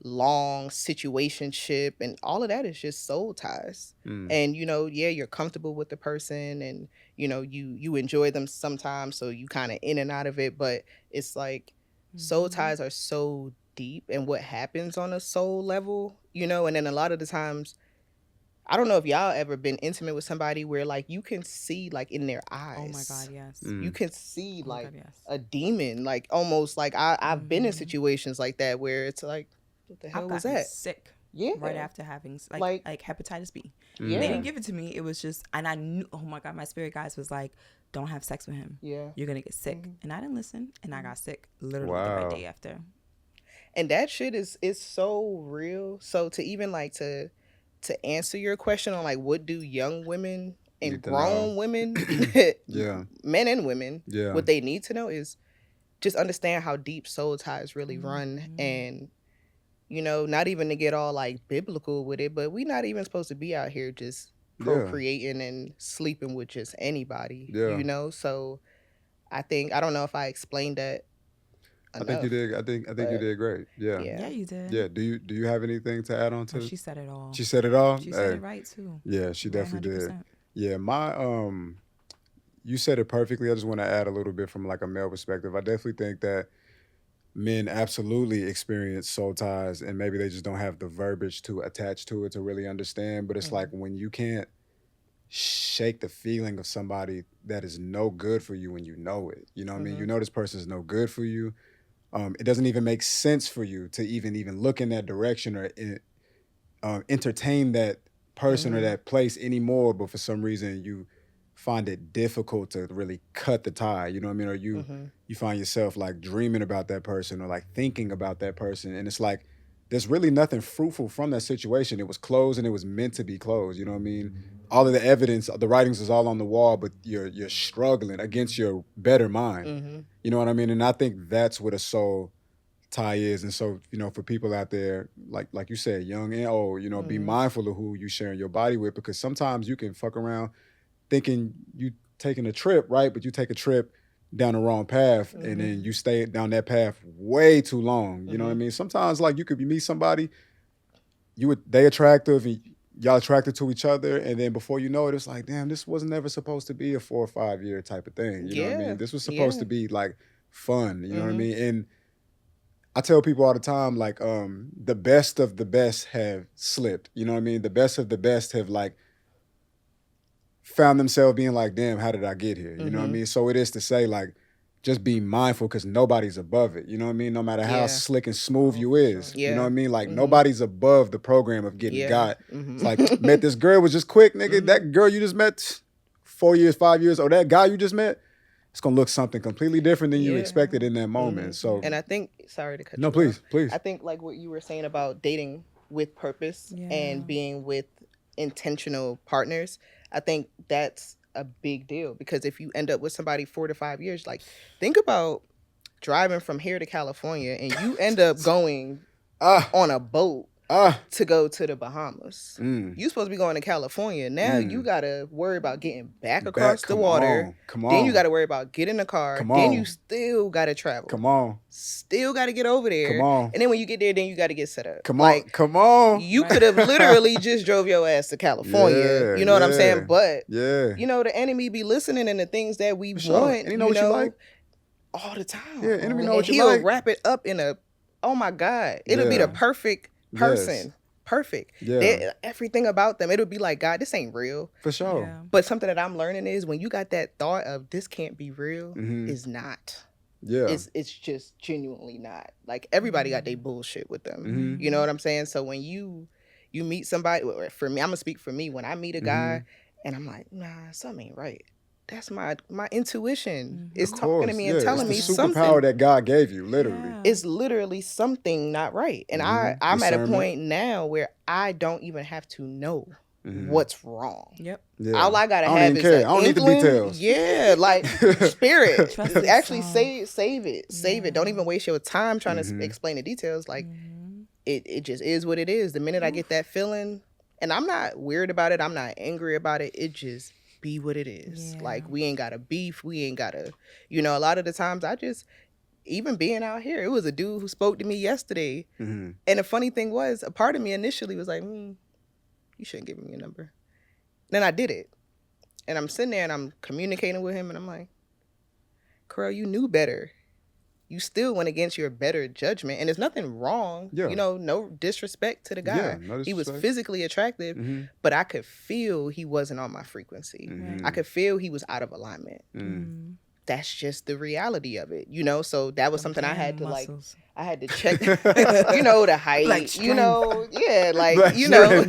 long situationship, and all of that is just soul ties. And you're comfortable with the person, and you enjoy them sometimes, so you kind of in and out of it. But it's like soul ties are so deep, and what happens on a soul level, and then a lot of the times, I don't know if y'all ever been intimate with somebody where like you can see like in their eyes. Oh my God, yes. You can see a demon, like almost like I've been in situations like that where it's like, what the hell was that? Sick. Yeah. Right after having like hepatitis B. Yeah. They didn't give it to me. It was just, and I knew, oh my God, my spirit guides was like, don't have sex with him. Yeah. You're going to get sick. And I didn't listen, and I got sick literally the right day after. And that shit is so real. So to even like to answer your question on like what do young women and grown women, men and women, what they need to know is just understand how deep soul ties really run. And not even to get all like biblical with it, but we're not even supposed to be out here just procreating and sleeping with just anybody. You know, so I don't know if I explained that enough. I think you did. I think you did great. Yeah. Yeah, you did. Yeah. Do you have anything to add on to? She said it all. She said it all. She said it right too. Yeah, she definitely 100%. did. Yeah, you said it perfectly. I just want to add a little bit from like a male perspective. I definitely think that men absolutely experience soul ties, and maybe they just don't have the verbiage to attach to it to really understand. But it's like when you can't shake the feeling of somebody that is no good for you when you know it. You know what I mean? You know this person is no good for you. It doesn't even make sense for you to even look in that direction or entertain that person or that place anymore. But for some reason, you find it difficult to really cut the tie. You know what I mean? Or you find yourself like dreaming about that person or like thinking about that person, and it's like there's really nothing fruitful from that situation. It was closed and it was meant to be closed. You know what I mean? All of the evidence, the writings is all on the wall, but you're struggling against your better mind. You know what I mean? And I think that's what a soul tie is. And so, you know, for people out there, like you said, young and old, you know, be mindful of who you sharing your body with, because sometimes you can fuck around thinking you taking a trip, right? But you take a trip down the wrong path, and then you stay down that path way too long. You know what I mean? Sometimes like you could meet somebody, they attractive and y'all attracted to each other, and then before you know it, it's like, damn, this wasn't ever supposed to be a 4 or 5 year type of thing. You know what I mean? This was supposed to be like fun. You know what I mean? And I tell people all the time, like, the best of the best have slipped. You know what I mean? The best of the best have like found themselves being like, damn, how did I get here? You know what I mean? So it is to say, like, just be mindful, because nobody's above it. You know what I mean? No matter how slick and smooth you is. You know what I mean? Like, nobody's above the program of getting got. It's like, met this girl, was just quick, nigga. That girl you just met 4 years, 5 years, or that guy you just met, it's going to look something completely different than you expected in that moment. So, and I think, sorry to cut you off. No, please. I think like what you were saying about dating with purpose and being with intentional partners, I think that's a big deal, because if you end up with somebody 4 to 5 years, like, think about driving from here to California and you end up going on a boat to go to the Bahamas. You supposed to be going to California. Now you got to worry about getting back across the water. Come on. Then you got to worry about getting in the car. Then you still got to travel. Come on. Still got to get over there. Come on. And then when you get there, then you got to get set up. Come on. You could have literally just drove your ass to California. You know what I'm saying? But, you know, the enemy be listening in the things that we want. And he know what you like? All the time. Yeah, enemy know what you he'll like. wrap it up in a, oh my God. It'll be the perfect person. Perfect. Everything about them, it'll be like, God, this ain't real. For sure. But something that I'm learning is when you got that thought of this can't be real, is not. It's just genuinely not. Like, everybody got their bullshit with them. You know what I'm saying? So when you meet somebody, for me, I'm gonna speak for me. When I meet a guy and I'm like, nah, something ain't right. That's my intuition. It's talking to me and telling me something. It's the superpower that God gave you, literally. It's literally something not right. And I'm at a point now where I don't even have to know what's wrong. All I gotta have is an I don't need the details. Yeah, like spirit. Actually save it. Don't even waste your time trying to explain the details. Like it just is what it is. The minute I get that feeling, and I'm not weird about it, I'm not angry about it, it just be what it is. Like, we ain't got a beef, we ain't got a, you know, a lot of the times I just, even being out here, it was a dude who spoke to me yesterday, and the funny thing was, a part of me initially was like, you shouldn't give me your number. Then I did it, and I'm sitting there and I'm communicating with him, and I'm like, Carl, you knew better. You still went against your better judgment, and there's nothing wrong. You know, no disrespect to the guy. He was physically attractive, but I could feel he wasn't on my frequency. I could feel he was out of alignment. That's just the reality of it, you know? So that was something I had to muscles. I had to check, you know, the height, like you know, like, you know.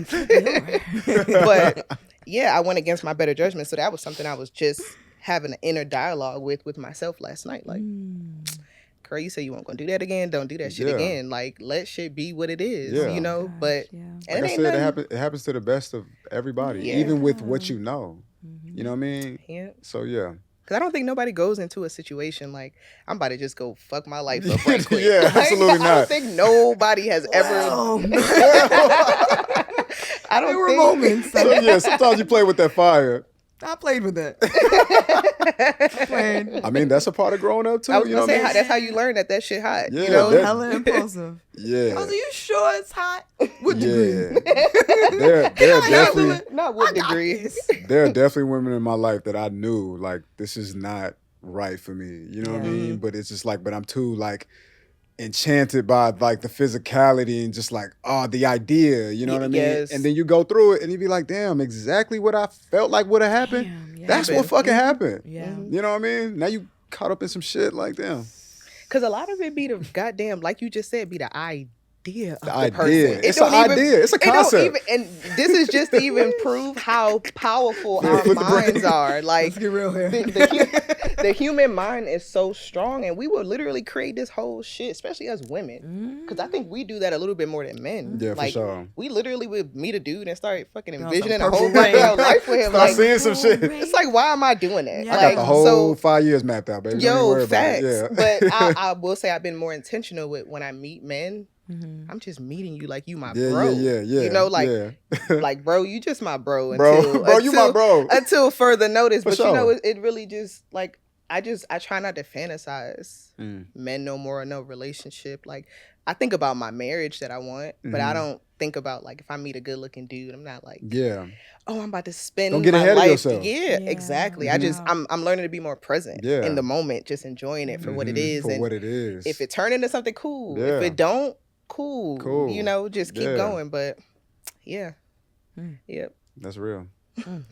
But yeah, I went against my better judgment. So that was something I was just having an inner dialogue with myself last night. Like, girl, you say you weren't gonna do that again. Don't do that shit again. Like, let shit be what it is, you know. But like I said, it happens to the best of everybody, even with what you know. You know what I mean? So because I don't think nobody goes into a situation like, I'm about to just go fuck my life up right quick. Absolutely not. I don't think nobody has ever. I don't There were think moments. So yeah, sometimes you play with that fire. I played with it. I played. I mean, that's a part of growing up too. I was You know gonna what I say mean? that's how you learn that shit hot. Yeah, You know, that- Hella impulsive. Yeah. I was like, you sure it's hot? What Yeah. degree? There are definitely not I what got degree. this. there are definitely women in my life that I knew like this is not right for me. You know what I Yeah. mean? But it's just like, but I'm too like enchanted by like the physicality and just like the idea. You know what I mean? Yes. And then you go through it and you be like, damn, exactly what I felt like would have happened. Damn, yeah. That's what fucking happened. Yeah. You know what I mean? Now you caught up in some shit like damn. Because a lot of it be the goddamn, like you just said, be the idea of the idea. person. It's don't an idea. It's a it don't concept. and this is just to even prove how powerful Yeah, our flip the minds brain. are. Like Let's get real here. the human mind is so strong, and we will literally create this whole shit, especially as women. Because I think we do that a little bit more than men. Yeah, for like, sure. We literally would meet a dude and start fucking some envisioning a purple whole rain. goddamn life with him. Start Like, seeing some shit. it's like, why am I doing that? Yeah. I Like, got the whole so, 5 years mapped out, baby. Don't even yo, worry facts. about it. Yeah. But I will say I've been more intentional with when I meet men. Mm-hmm. I'm just meeting you like you my Yeah, bro. yeah. You know, like yeah. like bro, you just my bro. bro, you my bro. Until further notice. For But you know, sure. it really just like I try not to fantasize Mm. men no more, no relationship. Like I think about my marriage that I want, but I Mhm. don't think about like if I meet a good looking dude, I'm not like, Yeah. oh, I'm about to spend Don't get my ahead of life. yourself. Yeah, Yeah. exactly. Mhm. I'm learning to be more present Yeah. in the moment, just enjoying it for what it Mhm. is. For and what it is. if it turn into something cool, Yeah. if it don't, cool. Cool. You know, just keep Yeah. going. But yeah. Mm. Yep. That's real. I'm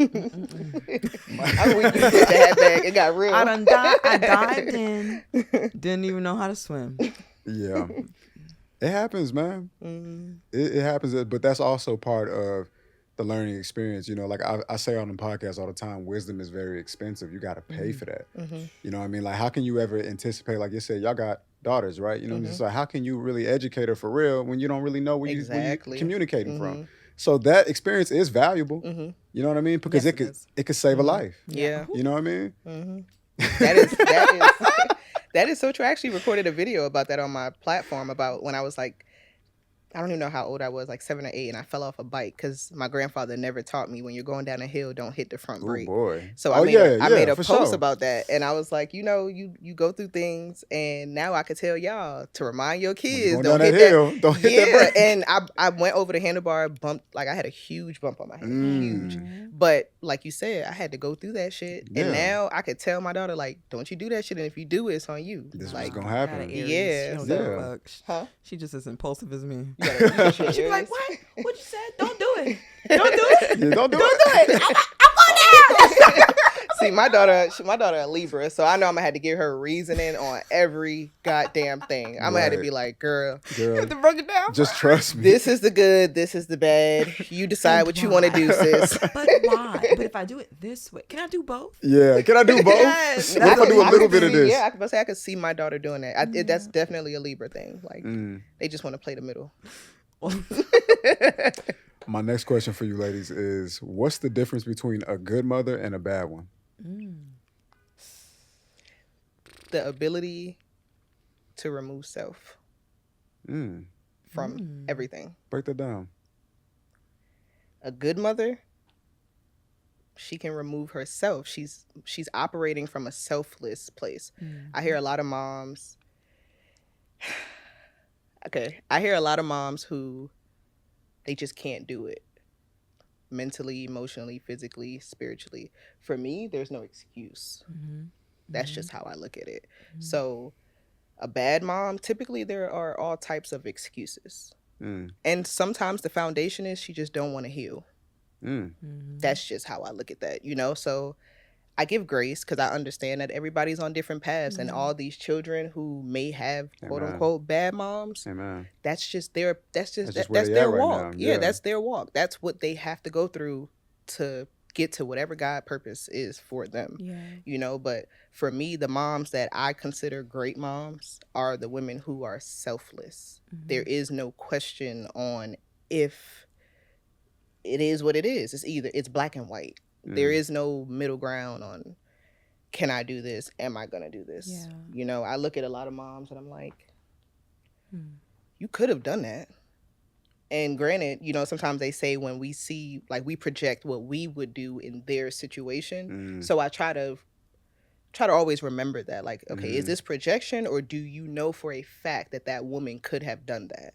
weak to get that bag. It got real. I dived in. Didn't even know how to swim. Yeah. It happens, man. Mhm. It happens, but that's also part of the learning experience. You know, like I say on the podcast all the time, wisdom is very expensive. You got to pay for that. Mhm. You know what I mean? Like, how can you ever anticipate, like you said, y'all got daughters, right? You know, just like, how can you really educate her for real when you don't really know where Exactly. you're communicating from? Mhm. So that experience is valuable. Mhm. You know what I mean? Because Yes, it it could is. it could save a life. Yeah. You know what I mean? Mhm. That is that is so true. I actually recorded a video about that on my platform about when I was like, I don't even know how old I was, like 7 or 8, and I fell off a bike because my grandfather never taught me when you're going down a hill, don't hit the front Oh brake. boy. So Oh, I made a for post sure. about that, and I was like, you know, you go through things, and now I could tell y'all to remind your When kids, you're going don't down hit that that. hill, don't hit that Yeah, brake. and I went over the handlebar, bumped, like I had a huge bump on my head, huge. But like you said, I had to go through that shit, Yeah. and now I could tell my daughter like, don't you do that shit, and if you do it, it's on you. This was Like, gonna Got a happen. Aries. Yeah, She don't so- give a fuck. huh? She just as impulsive as me. You gotta She'd be like, Aries. what? What you said? Don't do it. Don't do it. Yeah, don't do Don't it. do it. I'm on there. See, my daughter a Libra, so I know I'm gonna have to give her reasoning on every goddamn thing. I'm gonna have to Right. be like, girl, Girl, To break it down. just trust me. this is the good, this is the bad. You decide what you want to do, sis. But why? But if I do it this way, can I do both? Yeah, can I do both? Yes. What if I do a little bit of this? Yeah, I could see my daughter doing that. That's definitely a Libra thing. Like Mm. they just want to play the middle. My next question for you ladies is, what's the difference between a good mother and a bad one? The ability to remove self Mm. from everything. Break that down. A good mother, she can remove herself. She's operating from a selfless place. I hear a lot of moms. Okay, I hear a lot of moms who they just can't do it. Mentally, emotionally, physically, spiritually. For me, there's no excuse. That's just how I look at it. So, a bad mom, typically there are all types of excuses. Mm. And sometimes the foundation is she just don't want to heal. Mm. That's just how I look at that, you know? So I give grace because I understand that everybody's on different paths, and all these children who may have quote Amen. unquote bad moms, Amen. that's just their just where that's they their at right walk. now. Yeah, Yeah. that's their walk. That's what they have to go through to get to whatever God purpose is for them. Yeah. You know, but for me, the moms that I consider great moms are the women who are selfless. There is no question on if it is what it is. It's black and white. There is no middle ground on, can I do this? Am I gonna do this? Yeah. You know, I look at a lot of moms and I'm like, you could have done that. And granted, you know, sometimes they say when we see, like, we project what we would do in their situation. So I try to always remember that, like, okay, is this projection, or do you know for a fact that that woman could have done that?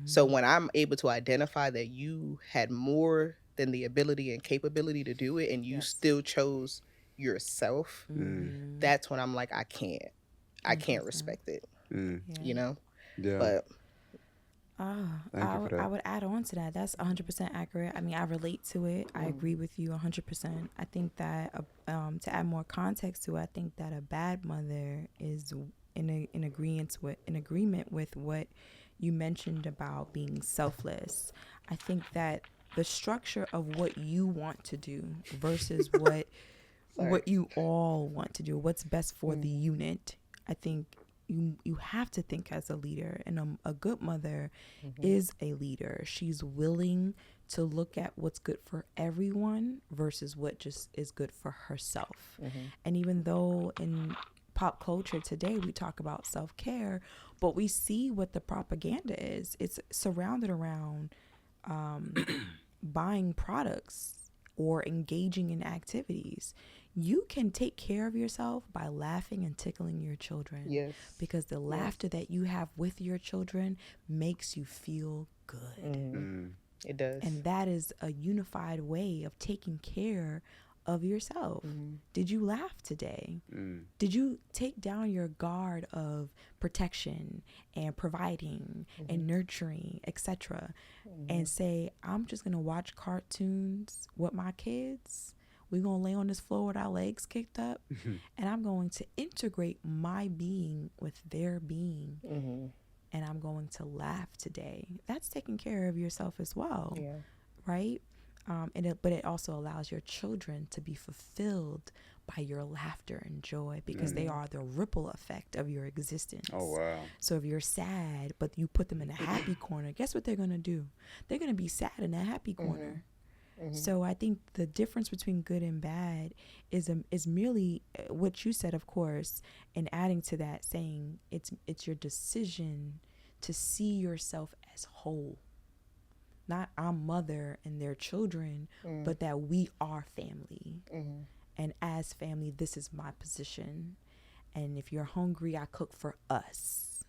So when I'm able to identify that you had more than the ability and capability to do it, and you still chose yourself, that's when I'm like, I can't respect it. You know? Yeah. But I would add on to that. That's 100% accurate. I mean, I relate to it. I agree with you 100%. I think that to add more context to it, I think that a bad mother is in agreement with what you mentioned about being selfless. I think that the structure of what you want to do versus what you all want to do, what's best for the unit, I think you have to think as a leader, and a good mother is a leader. She's willing to look at what's good for everyone versus what just is good for herself. And even though in pop culture today we talk about self-care, but we see what the propaganda is. It's surrounded around buying products or engaging in activities. You can take care of yourself by laughing and tickling your children. Yes. Because the laughter that you have with your children makes you feel good. It does. And that is a unified way of taking care of yourself. Did you laugh today? Did you take down your guard of protection and providing and nurturing, etc., and say, I'm just going to watch cartoons with my kids? We're going to lay on this floor with our legs kicked up, and I'm going to integrate my being with their being, and I'm going to laugh today. That's taking care of yourself as well, right? But it also allows your children to be fulfilled by your laughter and joy, because they are the ripple effect of your existence. Oh, wow. So if you're sad, but you put them in a happy corner, guess what they're going to do? They're going to be sad in a happy corner. So I think the difference between good and bad is merely what you said, of course, and adding to that, saying it's your decision to see yourself as whole. Not I'm mother and their children, but that we are family. And as family, this is my position. And if you're hungry, I cook for us.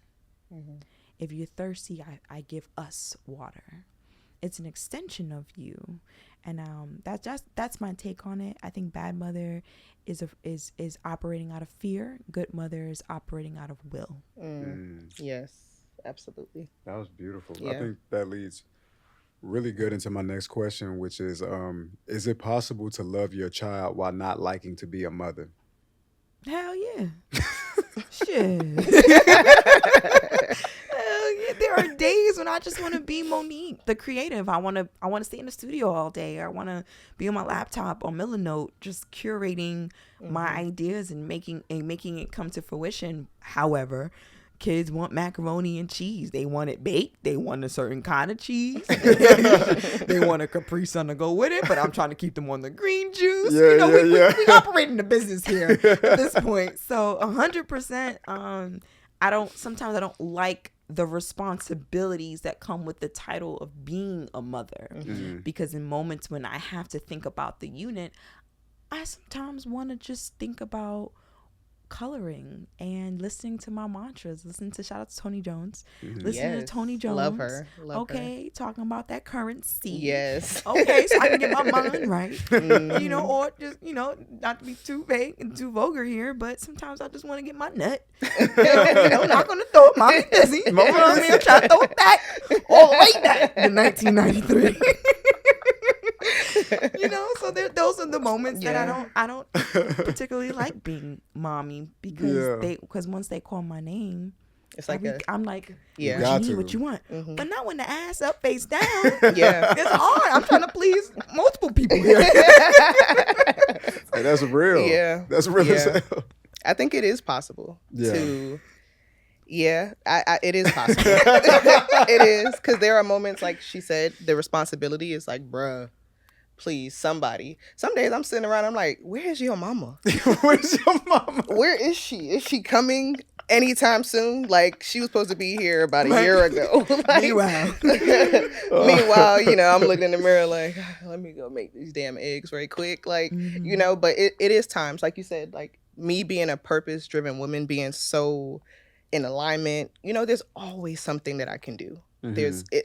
If you're thirsty, I give us water. It's an extension of you. And that's my take on it. I think bad mother is operating out of fear. Good mother is operating out of will. Yes, absolutely. That was beautiful. Yeah. I think that leads really good into my next question, which is it possible to love your child while not liking to be a mother? Hell yeah. Shit. Hell yeah. There are days when I just want to be Monique, the creative. I want to stay in the studio all day. I want to be on my laptop or Milanote, just curating my ideas and making it come to fruition. However, kids want macaroni and cheese. They want it baked. They want a certain kind of cheese. They want a Capri Sun to go with it, but I'm trying to keep them on the green juice. We operate in the business here at this point. So 100%, sometimes I don't like the responsibilities that come with the title of being a mother, because in moments when I have to think about the unit, I sometimes want to just think about coloring and listening to my mantras, shout out to Tony Jones, listening to Tony Jones. Love her. Talking about that currency. Yes. Okay, so I can get my mind right. Or just, not to be too vague and too vulgar here, but sometimes I just want to get my nut. Knock on the door, mommy busy. I'm trying to throw it back, all the way back to 1993. So those are the moments that I don't particularly like being mommy, because once they call my name, it's like I'm like, what you want? But not when the ass up, face down. It's hard. I'm trying to please multiple people here. Hey, that's real. Yeah, that's real as hell. I think it is possible to. It is possible. It is, because there are moments, like she said, the responsibility is like, bruh, please, somebody. Some days I'm sitting around, I'm like, where is your mama? Where's your mama? Where is she? Is she coming anytime soon. Like, she was supposed to be here about a year ago. Like, meanwhile, you know, I'm looking in the mirror like, let me go make these damn eggs right quick. Like, you know, but it is times, like you said, like me being a purpose-driven woman, being so in alignment, you know, there's always something that I can do.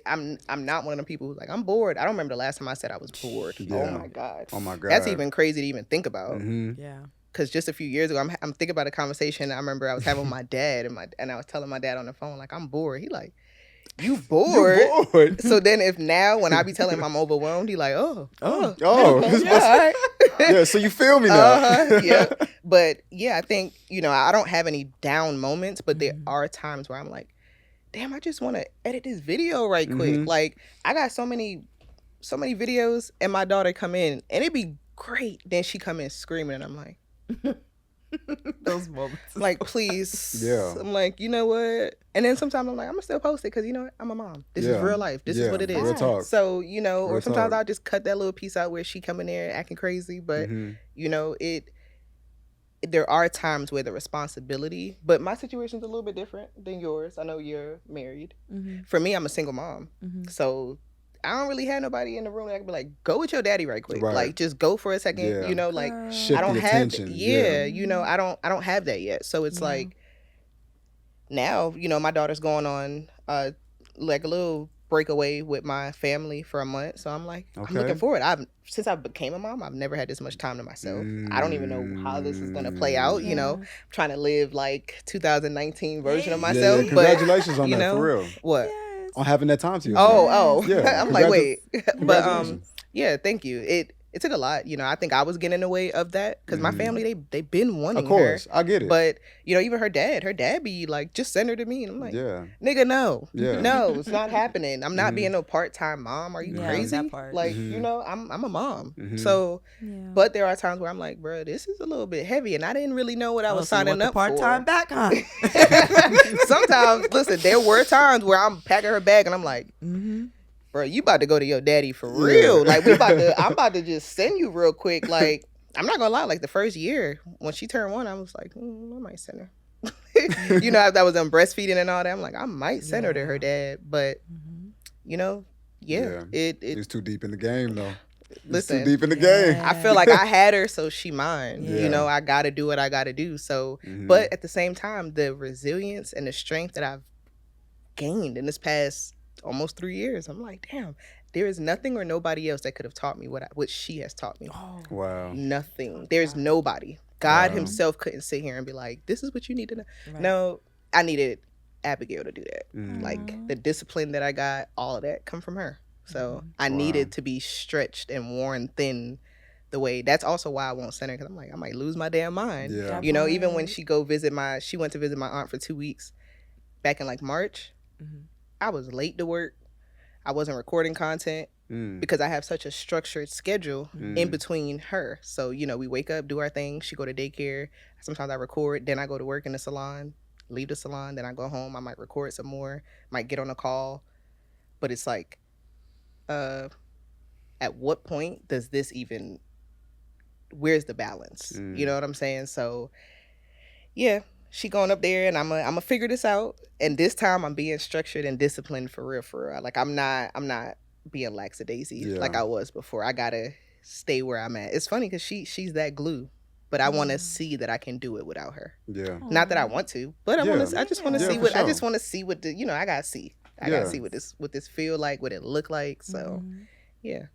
I'm not one of the people who's like, I'm bored. I don't remember the last time I said I was bored. Yeah. Oh my God. That's even crazy to even think about. Yeah. Because just a few years ago, I'm thinking about a conversation I remember I was having with my dad, and I was telling my dad on the phone, like, I'm bored. He like, you bored? You bored? So then if now, when I be telling him I'm overwhelmed, he like, oh. Yeah, all right. Yeah, so you feel me now. Yeah. But yeah, I think, you know, I don't have any down moments, but there are times where I'm like, damn, I just want to edit this video right quick. Like, I got so many videos, and my daughter come in, and it'd be great. Then she come in screaming, and I'm like, those moments. Like, please. Yeah. I'm like, you know what? And then sometimes I'm like, I'm going to still post it because, you know what? I'm a mom. This is real life. This is what it is. Real talk. So, you know, Real or sometimes talk. I'll just cut that little piece out where she come in there acting crazy. But, you know, there are times where the responsibility, but my situation's a little bit different than yours. I know you're married. For me, I'm a single mom. So I don't really have nobody in the room that I can be like, go with your daddy right quick. Right. Like, just go for a second. Yeah. You know, like, Shift I don't the have attention. you know, I don't have that yet. So it's like, now, you know, my daughter's going on like a little breakaway with my family for a month. So I'm like, I'm looking forward. Since I became a mom, I've never had this much time to myself. I don't even know how this is gonna play out. You know, I'm trying to live like 2019 version of myself. Yeah, congratulations on you that, know, for real. What? On having that time to yourself. Yeah. I'm like, wait, but Yeah, thank you. It took a lot. You know, I think I was getting in the way of that because my family, they've been wanting of course, her. I get it. But, you know, even her dad be like, just send her to me. And I'm like, nigga, no. Yeah. No, it's not happening. I'm not being no part-time mom. Are you crazy? That part. Like, you know, I'm a mom. So, but there are times where I'm like, bro, this is a little bit heavy. And I didn't really know what I was signing up part-time for. back, huh? Sometimes, listen, there were times where I'm packing her bag and I'm like, bro, you about to go to your daddy for real. Like, I'm about to just send you real quick. Like, I'm not gonna lie, like the first year when she turned 1, I was like, I might send her. You know, after I was on breastfeeding and all that, I'm like, I might send her to her dad. But you know, it's too deep in the game though. Listen, it's too deep in the game. I feel like I had her, so she mine. You know, I gotta do what I gotta do. So but at the same time, the resilience and the strength that I've gained in this past almost 3 years, I'm like, damn, there is nothing or nobody else that could have taught me what she has taught me. Wow. Nothing. There's nobody. God himself couldn't sit here and be like, this is what you need to know. Right. No, I needed Abigail to do that. Like, the discipline that I got, all of that come from her. So I needed to be stretched and worn thin the way. That's also why I won't send her, because I'm like, I might lose my damn mind. Yeah. You know, even when she went to visit my aunt for 2 weeks back in like March, I was late to work. I wasn't recording content because I have such a structured schedule in between her. So, you know, we wake up, do our thing. She go to daycare. Sometimes I record. Then I go to work in the salon, leave the salon. Then I go home. I might record some more, might get on a call. But it's like, at what point does this even, where's the balance? You know what I'm saying? So, yeah. She going up there, and I'm a figure this out. And this time, I'm being structured and disciplined for real. Like, I'm not being lackadaisy like I was before. I gotta stay where I'm at. It's funny because she's that glue, but I want to see that I can do it without her. Yeah. Not that I want to, but I just want to see what I just want to see what the I gotta see. I gotta see what this feel like, what it look like. So, yeah.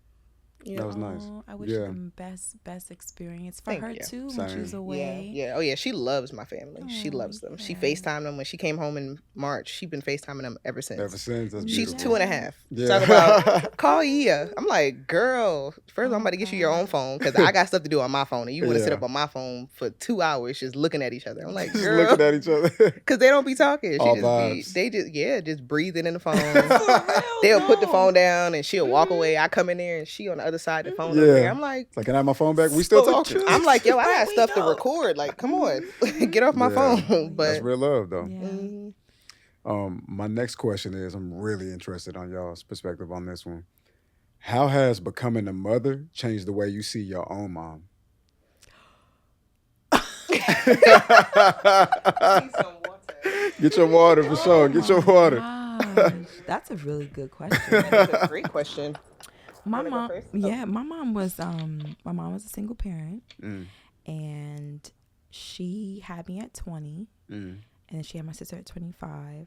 Yeah. That was nice. I wish them best experience for her too when she was away. Yeah. Oh yeah, she loves my family. She loves them. She FaceTimed them when she came home in March. She's been FaceTiming them ever since. That's she's 2.5. Yeah. Talk about call Ia. I'm like, girl, first I'm about to get you your own phone because I got stuff to do on my phone, and you want to sit up on my phone for 2 hours just looking at each other. I'm like, girl, looking at each other because they don't be talking. All vibes. They just breathing in the phone. They'll put the phone down and she'll walk away. I come in there and she on the other side of the phone. Over there. I'm like, can I have my phone back? We still talking. I'm like, yo, I got stuff to record. Like, come on, get off my phone. But that's real love, though. Yeah. My next question is, I'm really interested on y'all's perspective on this one. How has becoming a mother changed the way you see your own mom? Get your water for sure. Get your water. Gosh, that's a really good question. That's a great question. My Wanna go mom, first? yeah, my mom was a single parent, and she had me at 20, and she had my sister at 25.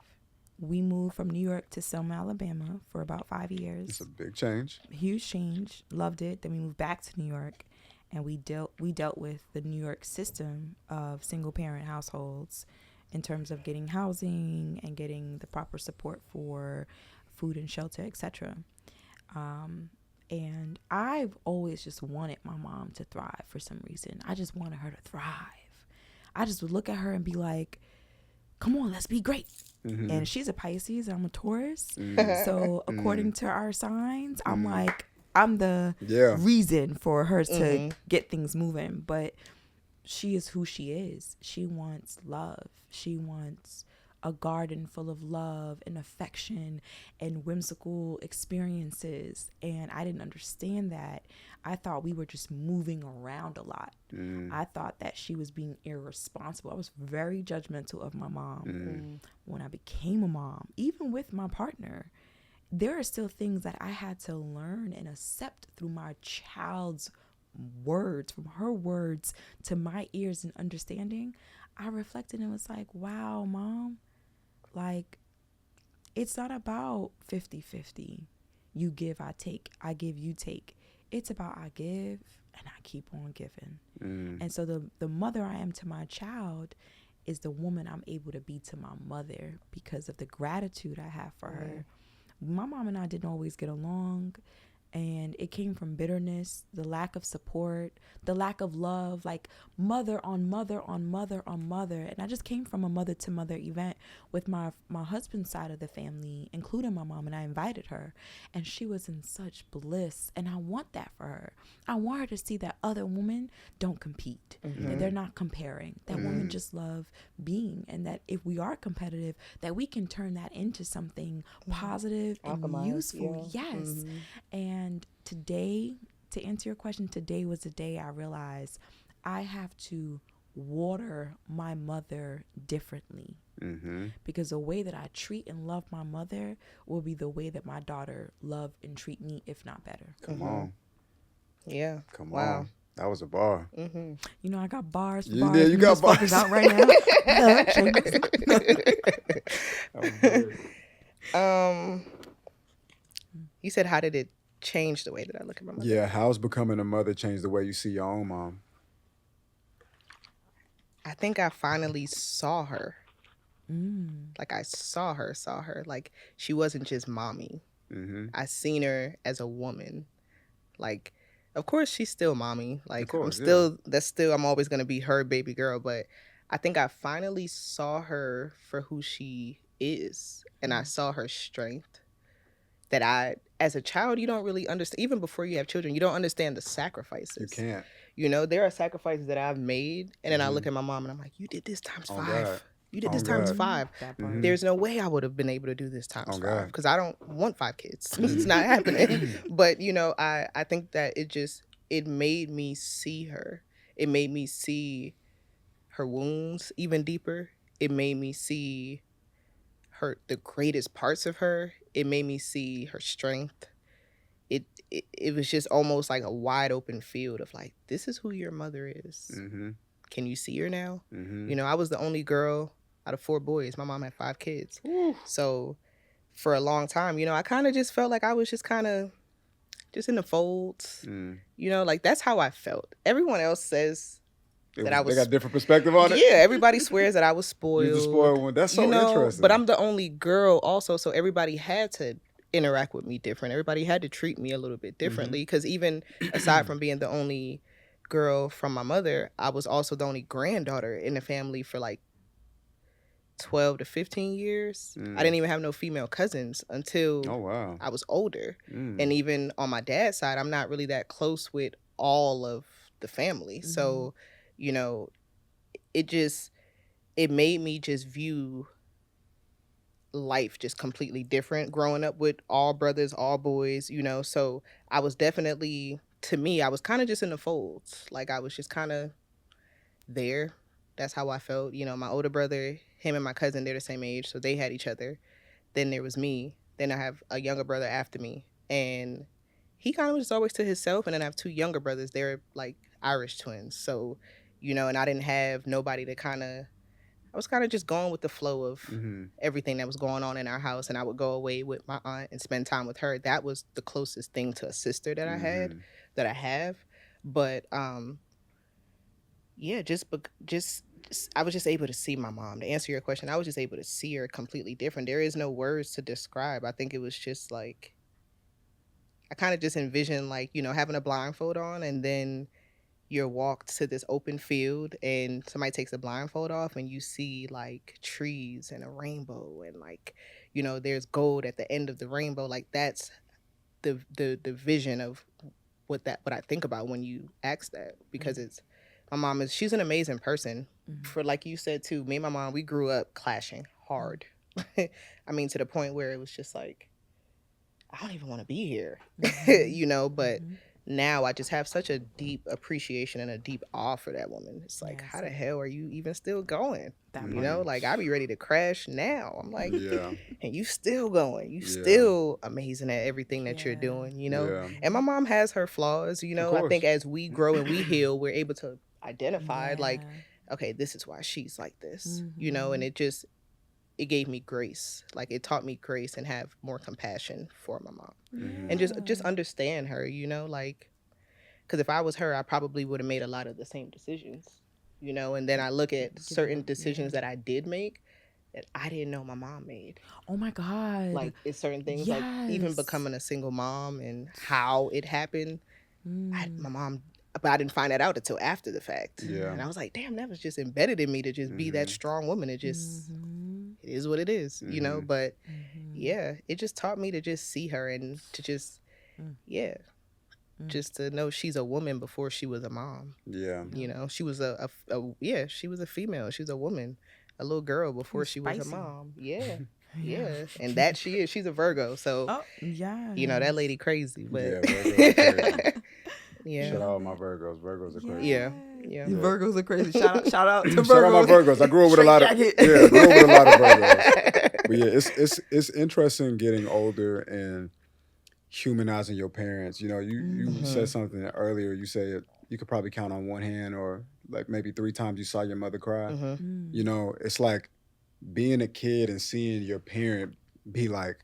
We moved from New York to Selma, Alabama for about 5 years. It's a big change. Huge change. Loved it. Then we moved back to New York, and we dealt with the New York system of single parent households in terms of getting housing and getting the proper support for food and shelter, etc. And I've always just wanted my mom to thrive for some reason. I just wanted her to thrive. I just would look at her and be like, come on, let's be great. And she's a Pisces, I'm a Taurus. So according to our signs, I'm like, I'm the reason for her to get things moving. But she is who she is. She wants love. She wants a garden full of love and affection and whimsical experiences. And I didn't understand that. I thought we were just moving around a lot. I thought that she was being irresponsible. I was very judgmental of my mom. When I became a mom, even with my partner, there are still things that I had to learn and accept through my child's words, from her words to my ears and understanding. I reflected and was like, wow, Mom, like, it's not about 50-50. You give, I take. I give, you take. It's about I give and I keep on giving. And so the mother I am to my child is the woman I'm able to be to my mother because of the gratitude I have for her. My mom and I didn't always get along. And it came from bitterness, the lack of support, the lack of love, like mother on mother on mother on mother. And I just came from a mother to mother event with my husband's side of the family, including my mom, and I invited her. And she was in such bliss. And I want that for her. I want her to see that other women don't compete, that they're not comparing, that women just love being, and that if we are competitive, that we can turn that into something positive and useful. Yes. And today, to answer your question, today was the day I realized I have to water my mother differently. Because the way that I treat and love my mother will be the way that my daughter love and treat me, if not better. Come on. Yeah. Come on. That was a bar. You know, I got bars for You bars. did. You got bars. Focus out right now. You said, how did it change the way that I look at my mother? Yeah, how's becoming a mother changed the way you see your own mom? I think I finally saw her. Like I saw her. Like she wasn't just mommy. I seen her as a woman. Like, of course she's still mommy. Like I'm always gonna be her baby girl. But I think I finally saw her for who she is, and I saw her strength. That as a child, you don't really understand. Even before you have children, you don't understand the sacrifices. You can't. You know, there are sacrifices that I've made, and then I look at my mom and I'm like, you did this times 5. God. You did this times 5. There's no way I would have been able to do this times 5 because I don't want 5 kids. It's not happening. But, you know, I think that it made me see her. It made me see her wounds even deeper. It made me see the greatest parts of her. It made me see her strength. It was just almost like a wide open field of like, this is who your mother is. Can you see her now? You know, I was the only girl out of 4 boys. My mom had 5 kids. So for a long time, you know, I kind of just felt like I was just kind of just in the folds. You know, like that's how I felt. Everyone else says that I was. They got different perspective on it. Yeah, everybody swears that I was spoiled. You're the spoiled one. That's so interesting. But I'm the only girl also, so everybody had to interact with me different. Everybody had to treat me a little bit differently because even aside from being the only girl from my mother, I was also the only granddaughter in the family for like 12 to 15 years. I didn't even have no female cousins until I was older. And even on my dad's side, I'm not really that close with all of the family. So, you know, it made me just view life just completely different growing up with all brothers, all boys, you know. So I was definitely, to me, I was kind of just in the folds. Like I was just kind of there, That's how I felt. You know, my older brother, him and my cousin, they're the same age, so they had each other. Then there was me. Then I have a younger brother after me, and he kind of was always to himself. And then I have two younger brothers. They're like Irish twins, so you know. And I didn't have nobody to kind of. I was kind of just going with the flow of everything that was going on in our house, and I would go away with my aunt and spend time with her. That was the closest thing to a sister that I had, that I have. But yeah, just I was just able to see my mom. To answer your question, I was just able to see her completely different. There is no words to describe. I think it was just like, I kind of just envisioned like, you know, having a blindfold on, and then you're walked to this open field and somebody takes the blindfold off and you see like trees and a rainbow, and like, you know, there's gold at the end of the rainbow. Like that's the vision of what I think about when you ask that, because it's, my mom she's an amazing person. For like you said too, me and my mom, we grew up clashing hard. I mean, to the point where it was just like, I don't even want to be here, you know, but now I just have such a deep appreciation and a deep awe for that woman. It's like, how the hell are you even still going? You know, like I be ready to crash now. I'm like, and you still going. You still amazing at everything that you're doing, you know? Yeah. And my mom has her flaws, you know. I think as we grow and we heal, we're able to identify like, okay, this is why she's like this, you know, and it gave me grace. Like it taught me grace and have more compassion for my mom. And just understand her, you know, like, because if I was her, I probably would have made a lot of the same decisions, you know. And then I look at certain decisions that I did make that I didn't know my mom made. Oh my God. Like it's certain things, like even becoming a single mom and how it happened. My mom, but I didn't find that out until after the fact. And I was like, damn, that was just embedded in me to just be that strong woman. It just, it is what it is, you know? But yeah, it just taught me to just see her and to just, just to know she's a woman before she was a mom. Yeah. You know, she was she was a female. She was a woman, a little girl before she was a mom. Yeah. Yeah. And that she is. She's a Virgo. So, you know, that lady crazy. But yeah, Virgo's crazy. Yeah. Shout out my Virgos. Virgos are crazy. Yeah. Virgos are crazy. Shout out to Virgos. Shout out my Virgos. I grew up with a lot of Virgos. But yeah, it's interesting getting older and humanizing your parents. You know, you said something earlier. You said you could probably count on one hand, or like maybe 3 times you saw your mother cry. You know, it's like being a kid and seeing your parent be like,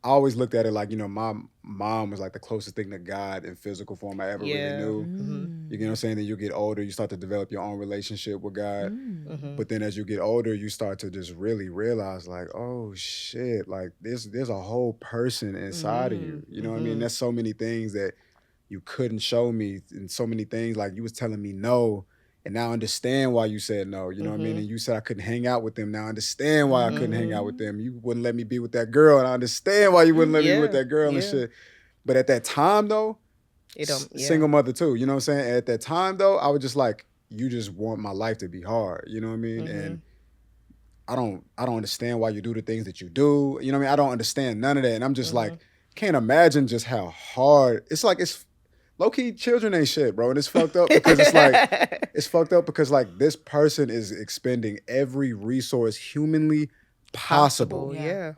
I always looked at it like, you know, my mom was like the closest thing to God in physical form I ever really knew. You know what I'm saying? Then you get older, you start to develop your own relationship with God. But then as you get older, you start to just really realize like, oh shit, like there's a whole person inside of you. You know what I mean? There's so many things that you couldn't show me, and so many things like you was telling me no. And now I understand why you said no, you know what I mean? And you said I couldn't hang out with them. Now I understand why I couldn't hang out with them. You wouldn't let me be with that girl, and I understand why you wouldn't let me be with that girl and shit. But at that time, though, single mother too, you know what I'm saying? At that time, though, I was just like, you just want my life to be hard, you know what I mean? And I don't understand why you do the things that you do, you know what I mean? I don't understand none of that. And I'm just like, can't imagine just how hard, it's like, it's low-key, children ain't shit, bro. And it's fucked up because it's like, it's fucked up because like this person is expending every resource humanly possible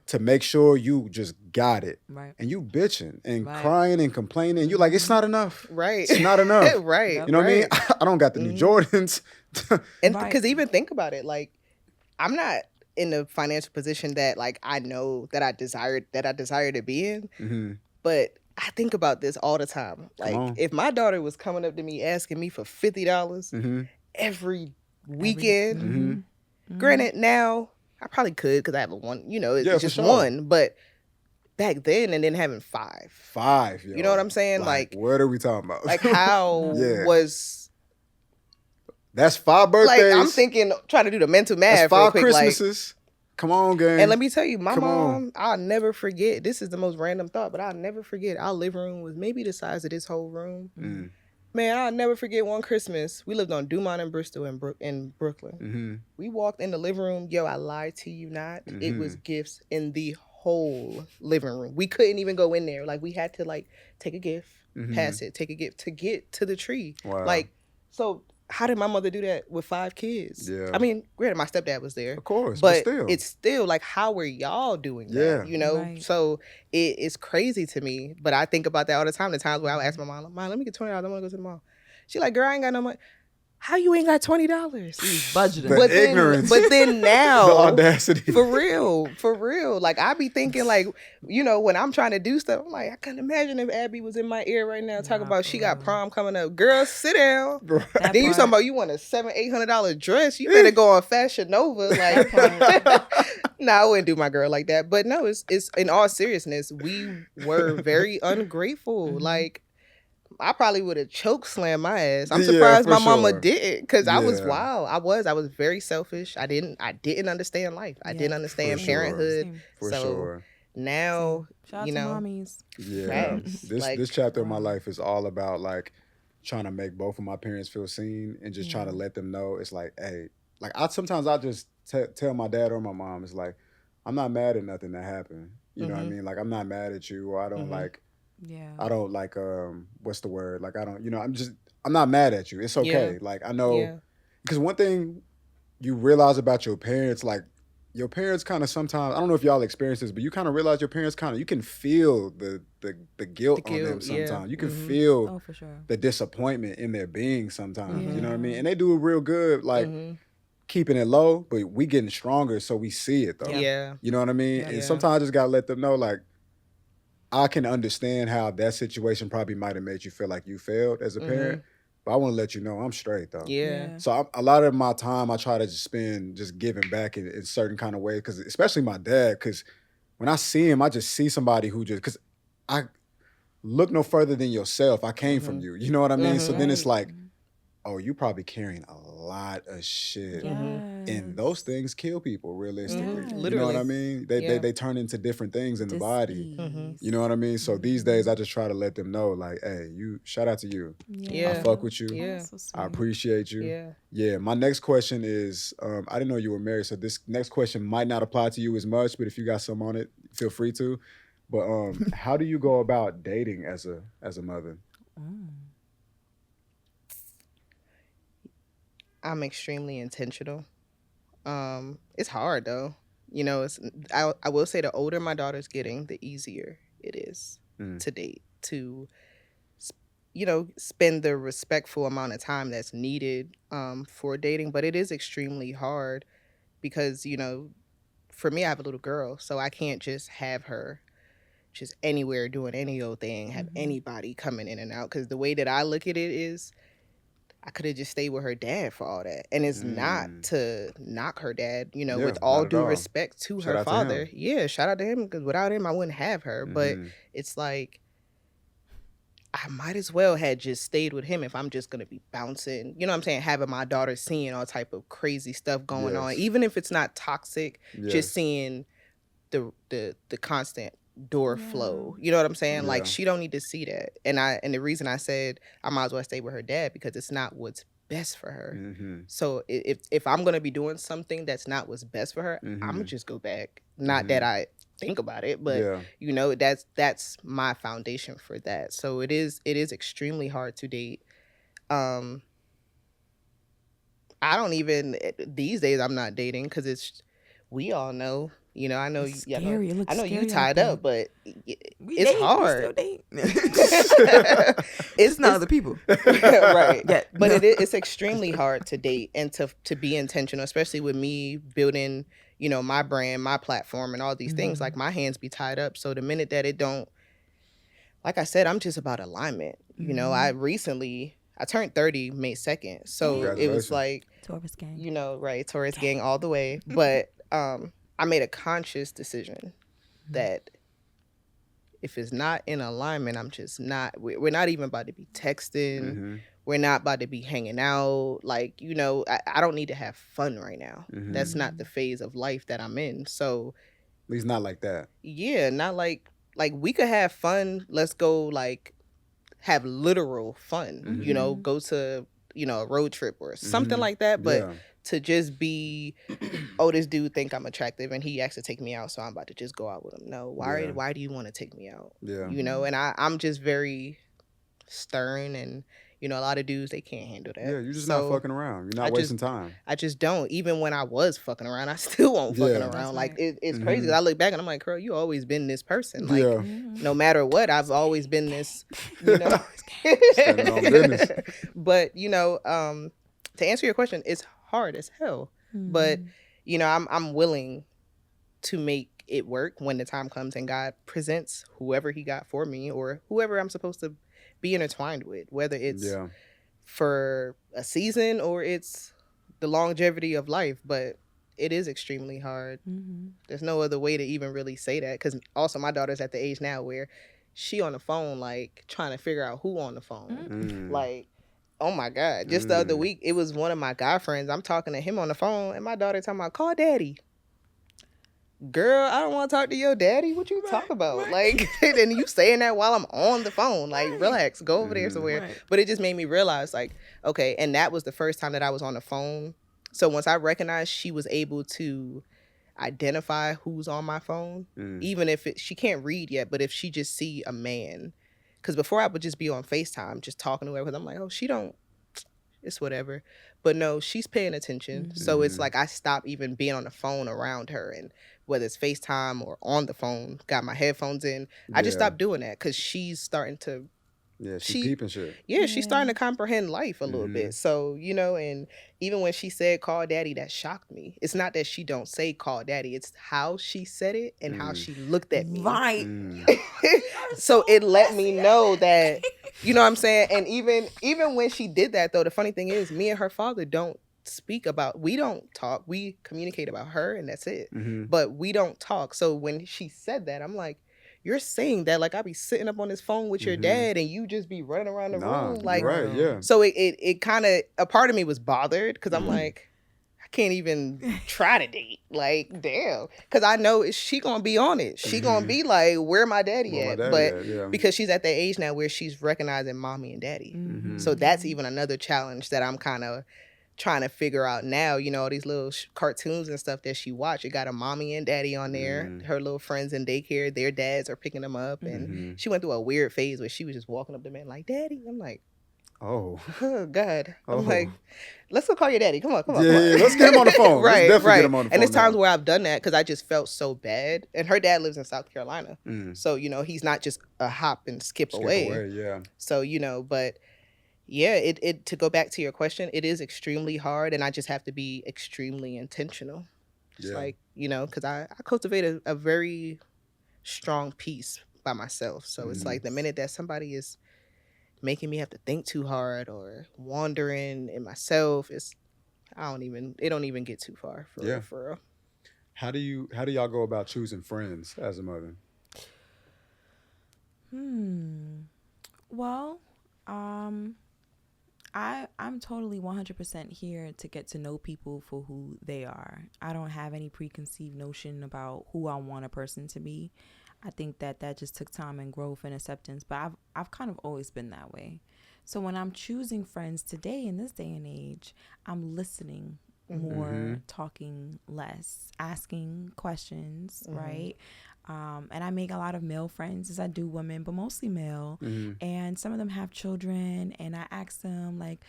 to make sure you just got it. Right. And you bitching and crying and complaining. And you're like, it's not enough. Right. It's not enough. Right. You know what I mean? I don't got the new Jordans. And because even think about it, like, I'm not in the financial position that like I know that I desire to be in. But I think about this all the time. Like, if my daughter was coming up to me asking me for $50 every weekend, granted, now I probably could because I have one, you know, it's just one. But back then, and then having 5. 5, yo. You know what I'm saying? Like what are we talking about? Like, how was... That's 5 birthdays. Like, I'm thinking, trying to do the mental math. That's 5 quick, Christmases. Like, come on, gang. And let me tell you, my mom, I'll never forget. This is the most random thought, but I'll never forget. Our living room was maybe the size of this whole room. Man, I'll never forget one Christmas. We lived on Dumont and Bristol in Brooklyn. We walked in the living room. Yo, I lied to you not. It was gifts in the whole living room. We couldn't even go in there. Like, we had to, like, take a gift, pass it, take a gift to get to the tree. Wow. Like, so how did my mother do that with 5 kids? Yeah. I mean, granted, my stepdad was there. Of course, but still. it's still like, how are y'all doing that? You know? Right. So it's crazy to me. But I think about that all the time. The times where I would ask my mom, let me get $20. I want to go to the mall. She like, girl, I ain't got no money. How you ain't got $20? Budgeting. The ignorance. But then now, the audacity. for real. Like, I be thinking, like, you know, when I'm trying to do stuff, I'm like, I couldn't imagine if Abby was in my ear right now talking about she got prom coming up. Girl, sit down. That Then you part. talking about you want a $700-800 dress. You better go on Fashion Nova. Like, no, I wouldn't do my girl like that. But no, it's in all seriousness, we were very ungrateful. Like, I probably would have choke slammed my ass. I'm surprised my mama didn't, because I was wild. I was very selfish. I didn't understand life. I didn't understand parenthood. For so sure. now, Shout out you to know, mommies. Yeah. Facts. This chapter of my life is all about like trying to make both of my parents feel seen and just trying to let them know it's like, hey, like sometimes I just tell my dad or my mom, it's like, I'm not mad at nothing that happened. You know what I mean? Like, I'm not mad at you, or I don't like. Yeah. I don't like what's the word? Like, I don't, you know, I'm not mad at you. It's okay. Like, I know, because one thing you realize about your parents, like your parents kind of sometimes, I don't know if y'all experience this, but you kind of realize your parents you can feel the guilt on them sometimes. You can feel for sure. the disappointment in their being sometimes. You know what I mean? And they do it real good, like keeping it low, but we getting stronger, so we see it though. Yeah. You know what I mean? And sometimes I just gotta let them know, like, I can understand how that situation probably might have made you feel like you failed as a parent, but I want to let you know I'm straight though. Yeah. So a lot of my time I try to just spend just giving back in certain kind of ways, because especially my dad, because when I see him, I just see somebody who just, because I look no further than yourself. I came from you. You know what I mean? So then it's like, oh, you probably carrying a lot of shit. And those things kill people realistically. You know what I mean? They turn into different things in the body. You know what I mean? So these days I just try to let them know, like, hey, shout out to you. I fuck with you. So I appreciate you. Yeah. My next question is, I didn't know you were married, so this next question might not apply to you as much, but if you got some on it, feel free to. But how do you go about dating as a mother? I'm extremely intentional. It's hard though. You know, I will say the older my daughter's getting, the easier it is to date, to, you know, spend the respectful amount of time that's needed for dating. But it is extremely hard because, you know, for me, I have a little girl, so I can't just have her just anywhere doing any old thing, have anybody coming in and out. Because the way that I look at it is, I could have just stayed with her dad for all that. And it's not to knock her dad, you know, with all due respect to her father. Yeah, shout out to him, because without him, I wouldn't have her. But it's like, I might as well had just stayed with him if I'm just going to be bouncing, you know what I'm saying, having my daughter seeing all type of crazy stuff going on. Even if it's not toxic, just seeing the constant door flow, you know what I'm saying? Like, she don't need to see that. And the reason I said I might as well stay with her dad, because it's not what's best for her. So if I'm gonna be doing something that's not what's best for her, I'm gonna just go back. Not that I think about it, but you know, that's my foundation for that. So it is extremely hard to date. I don't even, these days I'm not dating, because it's, we all know. You know, I know it's you. Scary. I know you scary tied up, but it's date. hard. We still date. it's not other people, right? Yeah, but it's extremely hard to date and to be intentional, especially with me building, you know, my brand, my platform, and all these things. Like, my hands be tied up. So the minute that it don't, like I said, I'm just about alignment. You know, I turned 30 May 2nd, so it was like Taurus gang. You know, right? Taurus gang all the way, but I made a conscious decision that if it's not in alignment, I'm just not, we're not even about to be texting. We're not about to be hanging out. Like, you know, I don't need to have fun right now. That's not the phase of life that I'm in. So. At least not like that. Yeah, not like we could have fun. Let's go, like, have literal fun, you know, go to, you know, a road trip or something like that. But to just be, oh, this dude think I'm attractive and he actually take me out, so I'm about to just go out with him. No, why do you want to take me out? You know, and I'm just very stern, and, You know, a lot of dudes, they can't handle that. Yeah, you're just not fucking around. You're not wasting time. I just don't. Even when I was fucking around, I still won't fucking around. Like, it's crazy. 'Cause I look back and I'm like, girl, you always been this person. Like, no matter what, I've always been this, you know. Standing on business. But, you know, to answer your question, it's hard as hell. But, you know, I'm willing to make it work when the time comes and God presents whoever he got for me or whoever I'm supposed to be intertwined with, whether it's for a season or it's the longevity of life. But it is extremely hard. There's no other way to even really say that, because also my daughter's at the age now where she on the phone, like trying to figure out who on the phone. Like, oh my God, just the other week it was one of my guy friends. I'm talking to him on the phone and my daughter talking about, call daddy. Girl, I don't want to talk to your daddy. What you talk about? Like, and you saying that while I'm on the phone. Like, relax, go over there somewhere. But it just made me realize, like, okay, and that was the first time that I was on the phone. So once I recognized she was able to identify who's on my phone, even if she can't read yet, but if she just see a man. Because before I would just be on FaceTime, just talking to her, because I'm like, oh, she don't, it's whatever. But no, she's paying attention. So it's like I stopped even being on the phone around her, and whether it's FaceTime or on the phone, got my headphones in. I just stopped doing that because she's starting to. Yeah, she's peeping shit. Yeah, she's starting to comprehend life a little bit. So, you know, and even when she said call daddy, that shocked me. It's not that she don't say call daddy. It's how she said it and how she looked at me. Right. So it let me know that, you know what I'm saying? And even when she did that, though, the funny thing is me and her father don't speak about, we don't talk. We communicate about her and that's it. But we don't talk. So when she said that, I'm like, you're saying that like I be sitting up on this phone with your dad and you just be running around the room. Like, so it kind of, a part of me was bothered because I'm like, I can't even try to date. Like, damn. Because I know she going to be on it. She going to be like, where my daddy at? Because she's at that age now where she's recognizing mommy and daddy. So that's even another challenge that I'm kind of trying to figure out now. You know, all these little cartoons and stuff that she watched, it got a mommy and daddy on there. Her little friends in daycare, their dads are picking them up. And she went through a weird phase where she was just walking up to men like, daddy. I'm like, oh God. I'm like, let's go call your daddy. Come on. Yeah, let's get him on the phone. Right. Get him on the phone. And there's times where I've done that because I just felt so bad. And her dad lives in South Carolina. So, you know, he's not just a hop and skip away. So, you know, but yeah, it to go back to your question, it is extremely hard, and I just have to be extremely intentional. It's like, you know, because I cultivate a very strong peace by myself. So it's like the minute that somebody is making me have to think too hard or wandering in myself, it don't even get too far for real. How do y'all go about choosing friends as a mother? Well, I'm totally 100% here to get to know people for who they are. I don't have any preconceived notion about who I want a person to be. I think that just took time and growth and acceptance, but I've kind of always been that way. So when I'm choosing friends today in this day and age, I'm listening more, talking less, asking questions, right? And I make a lot of male friends as I do women, but mostly male. And some of them have children, and I ask them, like,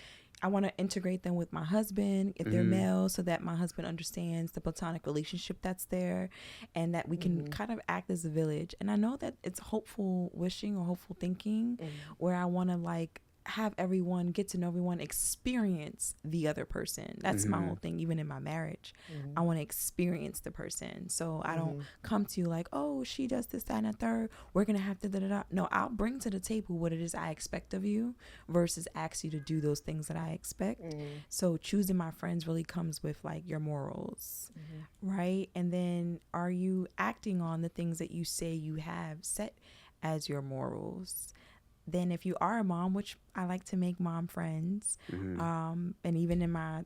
I want to integrate them with my husband if they're male, so that my husband understands the platonic relationship that's there, and that we can kind of act as a village. And I know that it's hopeful wishing or hopeful thinking, where I want to like have everyone get to know everyone, experience the other person. That's my whole thing. Even in my marriage, I want to experience the person. So I don't come to you like, oh, she does this, that, and a third, we're gonna have to da-da-da. No, I'll bring to the table what it is I expect of you versus ask you to do those things that I expect. So choosing my friends really comes with like your morals, right? And then are you acting on the things that you say you have set as your morals? Then if you are a mom, which I like to make mom friends, and even in my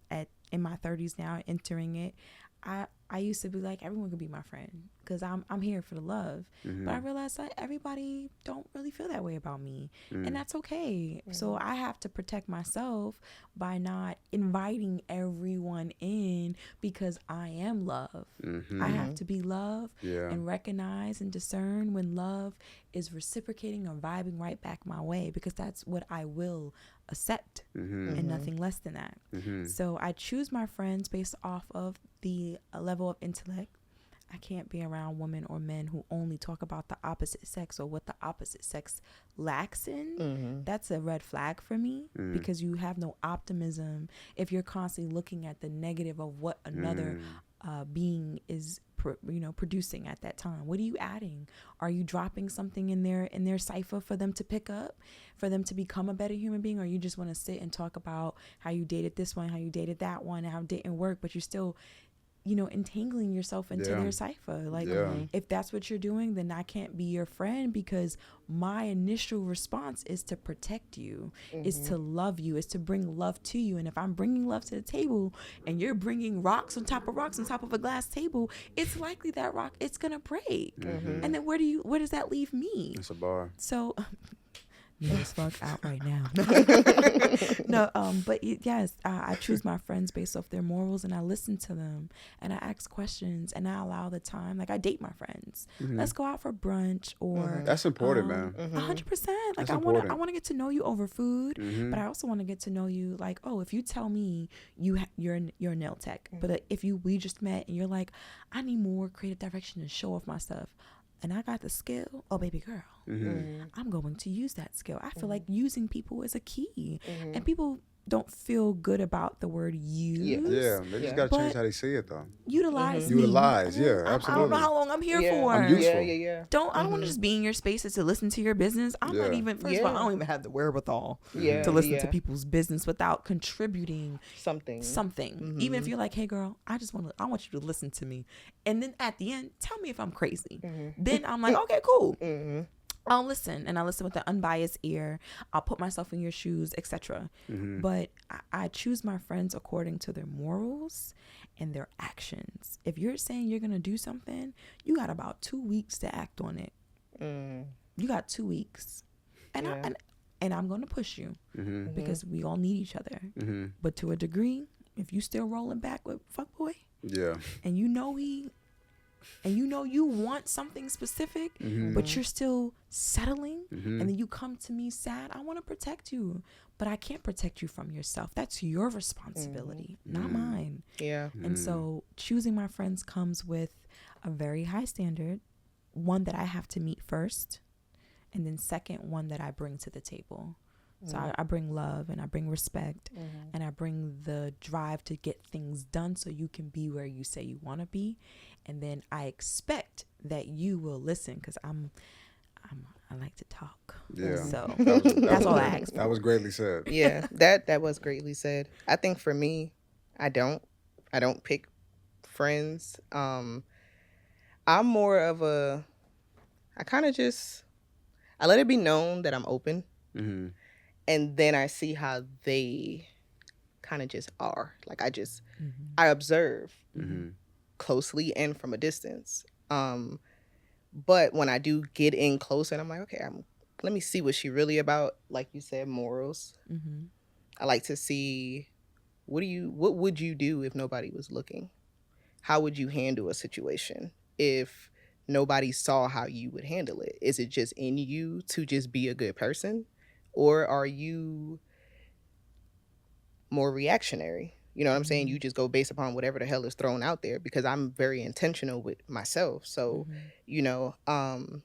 30s now, entering it, I used to be like, everyone could be my friend because I'm here for the love. But I realized that everybody don't really feel that way about me, and that's okay. So I have to protect myself by not inviting everyone in because I am love. I have to be love and recognize and discern when love is reciprocating or vibing right back my way, because that's what I will accept and nothing less than that. So I choose my friends based off of the level of intellect. I can't be around women or men who only talk about the opposite sex or what the opposite sex lacks in. That's a red flag for me, because you have no optimism if you're constantly looking at the negative of what another being is producing at that time. What are you adding? Are you dropping something in their cipher for them to pick up, for them to become a better human being? Or you just want to sit and talk about how you dated this one, how you dated that one, and how it didn't work, but you're still entangling yourself into their cipher? Like, if that's what you're doing, then I can't be your friend, because my initial response is to protect you, is to love you, is to bring love to you. And if I'm bringing love to the table and you're bringing rocks on top of a glass table, it's likely that rock, it's gonna break. And then where does that leave me? It's a bar. So as fuck out right now. No, but yes, I choose my friends based off their morals, and I listen to them, and I ask questions, and I allow the time. Like, I date my friends. Let's go out for brunch, or that's important, man. 100%. Like, That's I important. want to get to know you over food, but I also want to get to know you. Like, oh, if you tell me you're a nail tech, but if we just met and you're like, I need more creative direction to show off my stuff, and I got the skill, oh, baby girl, I'm going to use that skill. I feel like using people is a key. And people don't feel good about the word use. Yeah, they just got to change how they see it, though. Utilize me. Utilize, yeah, absolutely. I don't know how long I'm here for. I'm useful. Yeah. I don't want to just be in your spaces to listen to your business. I'm not even, first of all, I don't even have the wherewithal to listen to people's business without contributing something. Even if you're like, hey girl, I want you to listen to me. And then at the end, tell me if I'm crazy. Then I'm like, okay, cool. I'll listen, and I listen with an unbiased ear. I'll put myself in your shoes, etc. But I choose my friends according to their morals and their actions. If you're saying you're going to do something, you got about 2 weeks to act on it. You got 2 weeks. And I'm going to push you because we all need each other. But to a degree, if you still rolling back with fuckboy, and you want something specific, but you're still settling, and then you come to me sad, I want to protect you, but I can't protect you from yourself. That's your responsibility, not mine. And so choosing my friends comes with a very high standard, one that I have to meet first, and then second, one that I bring to the table. So I bring love, and I bring respect, and I bring the drive to get things done so you can be where you say you want to be. And then I expect that you will listen, because I like to talk. So that's all I ask for. That was greatly said. Yeah, that was greatly said. I think for me, I don't pick friends. I'm more of I let it be known that I'm open. And then I see how they kind of just are. Like, I observe closely and from a distance. But when I do get in closer, and I'm like, okay, let me see what she really about. Like you said, morals. I like to see, what would you do if nobody was looking? How would you handle a situation if nobody saw how you would handle it? Is it just in you to just be a good person? Or are you more reactionary? You know what I'm saying? You just go based upon whatever the hell is thrown out there, because I'm very intentional with myself. So, and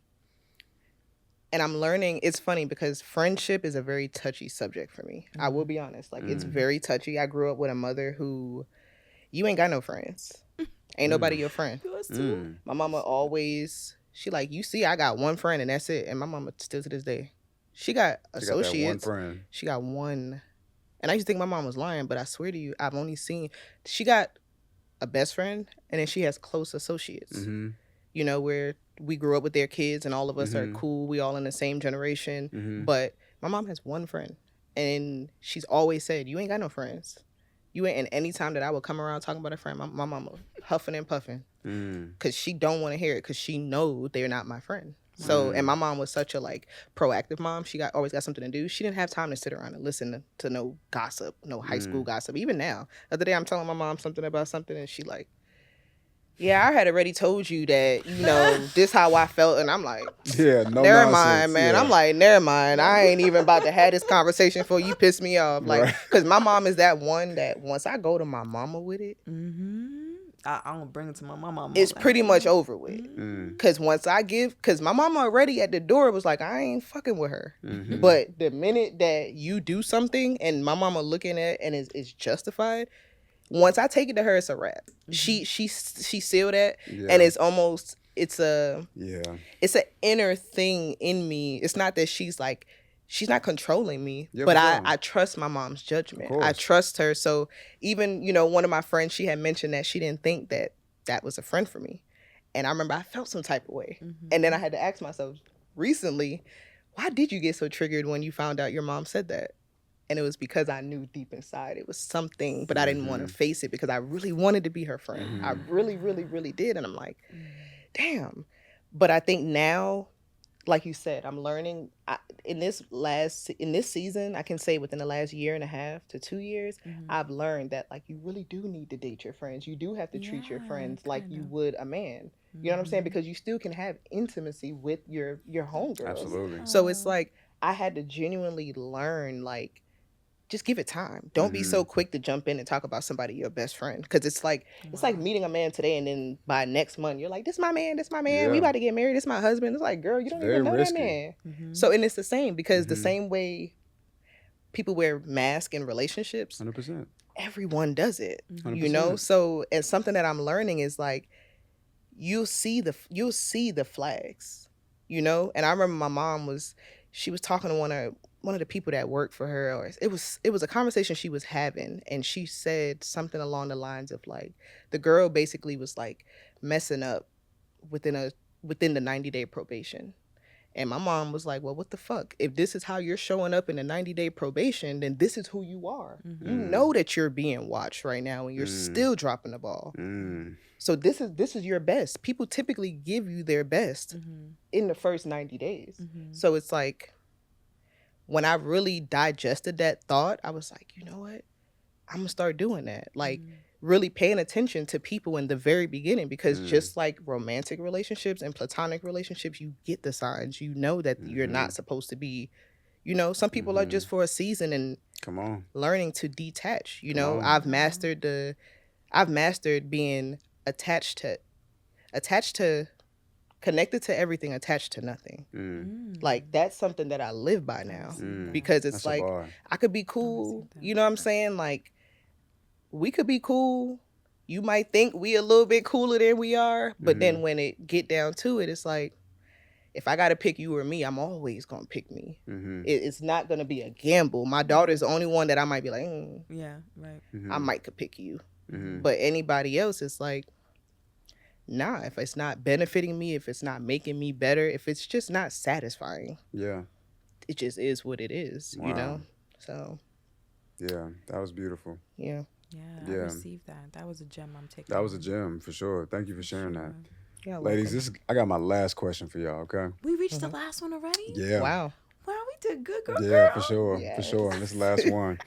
I'm learning. It's funny because friendship is a very touchy subject for me. I will be honest. Like, it's very touchy. I grew up with a mother who, you ain't got no friends. Ain't nobody your friend. My mama always, she like, you see, I got one friend and that's it. And my mama still to this day, she got associates. She got that one friend. She got one. And I used to think my mom was lying, but I swear to you, I've only seen, she got a best friend, and then she has close associates. You know, where we grew up with their kids and all of us are cool. We all in the same generation. But my mom has one friend, and she's always said, you ain't got no friends. You ain't. And any time that I would come around talking about a friend, my mama huffing and puffing, because she don't want to hear it, because she know they're not my friend. So, and my mom was such a like proactive mom. She always got something to do. She didn't have time to sit around and listen to no gossip, no high school gossip. Even now, the other day I'm telling my mom something about something, and she like, yeah, I had already told you that, this how I felt. And I'm like, yeah, no never nonsense. mind, man. Yeah. I'm like, never mind. I ain't even about to have this conversation before you piss me off. Like, because my mom is that one that once I go to my mama with it, I don't bring it to my mama. It's pretty much over with. Because once because my mama already at the door was like, I ain't fucking with her. But the minute that you do something and my mama looking at it and is justified, once I take it to her, it's a wrap. She sealed that, and it's almost it's an inner thing in me. It's not that she's not controlling me, but I trust my mom's judgment. I trust her. So even one of my friends, she had mentioned that she didn't think that was a friend for me, and I remember I felt some type of way, and then I had to ask myself recently, why did you get so triggered when you found out your mom said that? And it was because I knew deep inside it was something, but I didn't want to face it because I really wanted to be her friend. I really, really, really did. And I'm like, damn. But I think now, like you said, I'm learning in this season, I can say within the last year and a half to 2 years, I've learned that like you really do need to date your friends. You do have to treat your friends like you would a man. You know what I'm saying? Because you still can have intimacy with your homegirls. Absolutely. So it's like I had to genuinely learn like, just give it time. Don't be so quick to jump in and talk about somebody your best friend. Because it's like meeting a man today and then by next month you're like, this my man. We about to get married. This my husband. It's like, girl, you don't even know risky. That man. So and it's the same because the same way people wear masks in relationships, 100%. Everyone does it. 100%. So and something that I'm learning is like you'll see the flags, And I remember my mom she was talking to one of the people that worked for her, or it was a conversation she was having, and she said something along the lines of like the girl basically was like messing up within the 90-day probation. And my mom was like, well, what the fuck? If this is how you're showing up in a 90-day probation, then this is who you are. You know that you're being watched right now and you're still dropping the ball. So this is your best. People typically give you their best in the first 90 days. So it's like, when I really digested that thought, I was like, you know what? I'm going to start doing that. Like, really paying attention to people in the very beginning, because just like romantic relationships and platonic relationships, you get the signs. You know that you're not supposed to be, some people are just for a season and learning to detach. I've mastered being attached to connected to everything, attached to nothing. Like that's something that I live by now, because it's that's like I could be cool. You know what I'm saying? Like we could be cool. You might think we a little bit cooler than we are, but then when it get down to it, it's like if I got to pick you or me, I'm always gonna pick me. It's not gonna be a gamble. My daughter's the only one that I might be like, yeah, right. I might could pick you, but anybody else, it's like. Nah, if it's not benefiting me, if it's not making me better, if it's just not satisfying, it just is what it is, So, yeah, that was beautiful. Yeah, I received that. That was a gem I'm taking. That was a gem for sure. Thank you for sharing that. Yeah, ladies, I got my last question for y'all. Okay, we reached the last one already. Yeah. Wow, we did good, girl. Yeah, for sure, for sure. And this last one.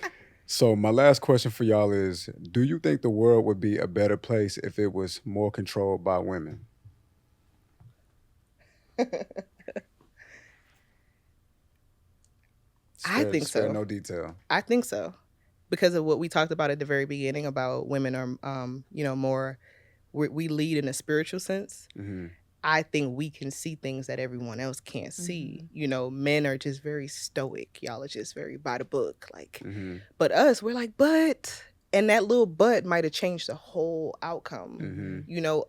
So my last question for y'all is, do you think the world would be a better place if it was more controlled by women? I think so. No detail. I think so. Because of what we talked about at the very beginning about women are, more, we lead in a spiritual sense. I think we can see things that everyone else can't see. Men are just very stoic. Y'all are just very by the book. Like, but us, we're like, but, and that little but might have changed the whole outcome,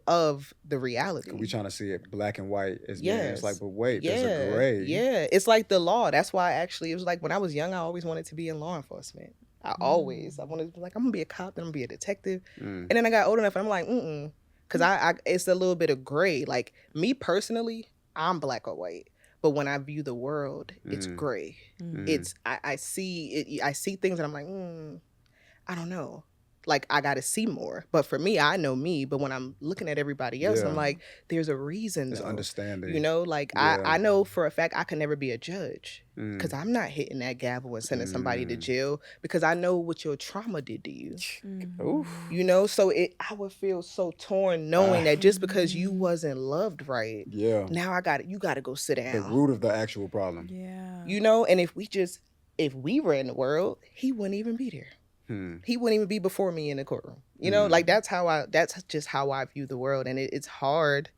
of the reality. We trying to see it black and white as men. It's like, but wait, there's a gray. Yeah, it's like the law. That's why actually it was like when I was young, I always wanted to be in law enforcement. I wanted to be like, I'm gonna be a cop, then I'm gonna be a detective. And then I got old enough and I'm like, because I it's a little bit of gray. Like me personally, I'm black or white. But when I view the world, it's gray. It's I see things and I'm like, I don't know. like I got to see more. But for me, I know me. But when I'm looking at everybody else, I'm like, there's a reason. There's understanding. You know, like I know for a fact I can never be a judge because I'm not hitting that gavel and sending somebody to jail because I know what your trauma did to you. Oof. You know, so I would feel so torn knowing that just because you wasn't loved right, now you got to go sit down. The root of the actual problem. Yeah. You know, and if we were in the world, he wouldn't even be there. He wouldn't even be before me in the courtroom. You know, like that's just how I view the world. And it's hard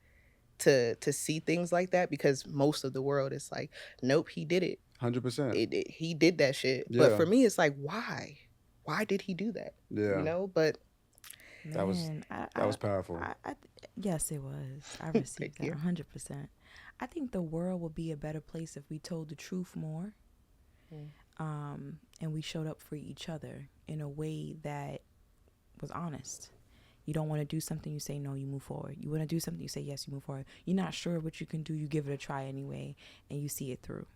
to see things like that because most of the world is like, nope, he did it. 100%. He did that shit. Yeah. But for me, it's like, why? Why did he do that? Yeah. You know, but Man, that was powerful. Yes, it was. I received that 100%. I think the world would be a better place if we told the truth more. And we showed up for each other in a way that was honest. You don't want to do something, you say no, you move forward. You want to do something, you say yes, you move forward. You're not sure what you can do, you give it a try anyway, and you see it through.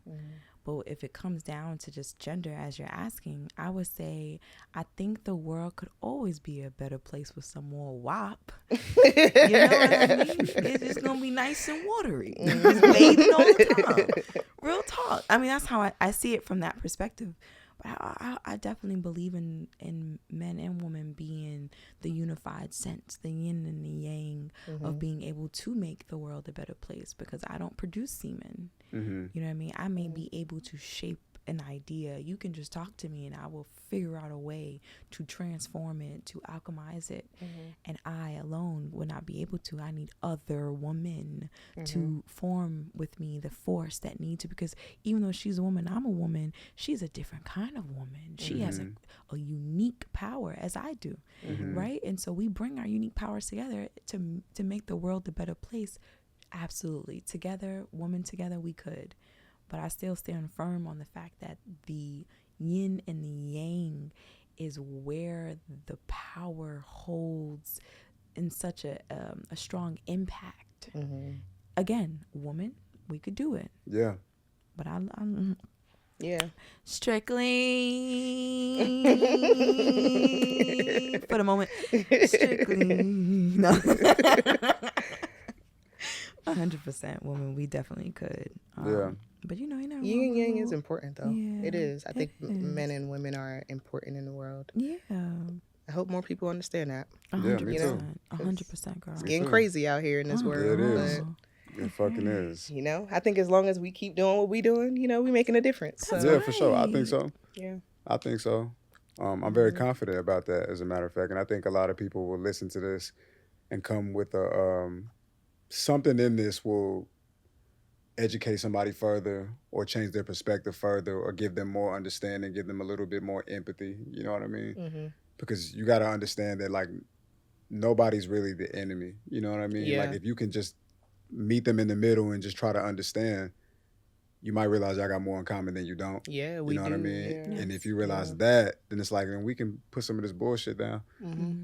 But if it comes down to just gender, as you're asking, I would say I think the world could always be a better place with some more WAP. You know what I mean? It's just going to be nice and watery. Just bathing all the time. Real talk. I mean, that's how I see it from that perspective. But I definitely believe in men and women being the unified sense, the yin and the yang of being able to make the world a better place, because I don't produce semen. You know what I mean? I may be able to shape an idea. You can just talk to me and I will figure out a way to transform it, to alchemize it. And I alone would not be able to. I need other women to form with me the force that need to, because even though she's a woman, I'm a woman, she's a different kind of woman. She has a unique power, as I do, right? And so we bring our unique powers together to make the world a better place. Absolutely. Together, women together, we could. But I still stand firm on the fact that the yin and the yang is where the power holds in such a strong impact. Again, woman, we could do it. Yeah. But I'm strictly for the moment. Strictly. No. 100% woman, we definitely could. But you know, yin and yang is important though. Yeah, it is. I think men and women are important in the world. Yeah. I hope more people understand that. 100%. 100%, girl. It's getting crazy out here in this world. It is. It fucking is. You know, I think as long as we keep doing what we doing, you know, we making a difference. So. Yeah, for sure. I think so. Yeah. I think so. I'm very confident about that, as a matter of fact. And I think a lot of people will listen to this and come with something in this will educate somebody further or change their perspective further or give them more understanding, give them a little bit more empathy. You know what I mean? Because you got to understand that, like, nobody's really the enemy. You know what I mean? Yeah. Like, if you can just meet them in the middle and just try to understand, you might realize y'all got more in common than you don't. Yeah, we do. You know what I mean? Yeah. And if you realize that, then it's like, then we can put some of this bullshit down.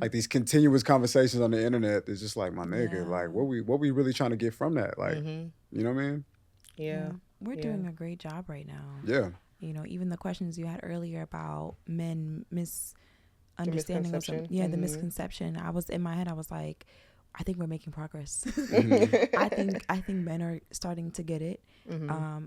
Like, these continuous conversations on the internet, it's just like, my nigga, like, what we really trying to get from that? Like, you know what I mean? Yeah. We're doing a great job right now. Yeah. You know, even the questions you had earlier about men misunderstanding of some, the misconception. I was in my head, I was like, I think we're making progress. I think men are starting to get it.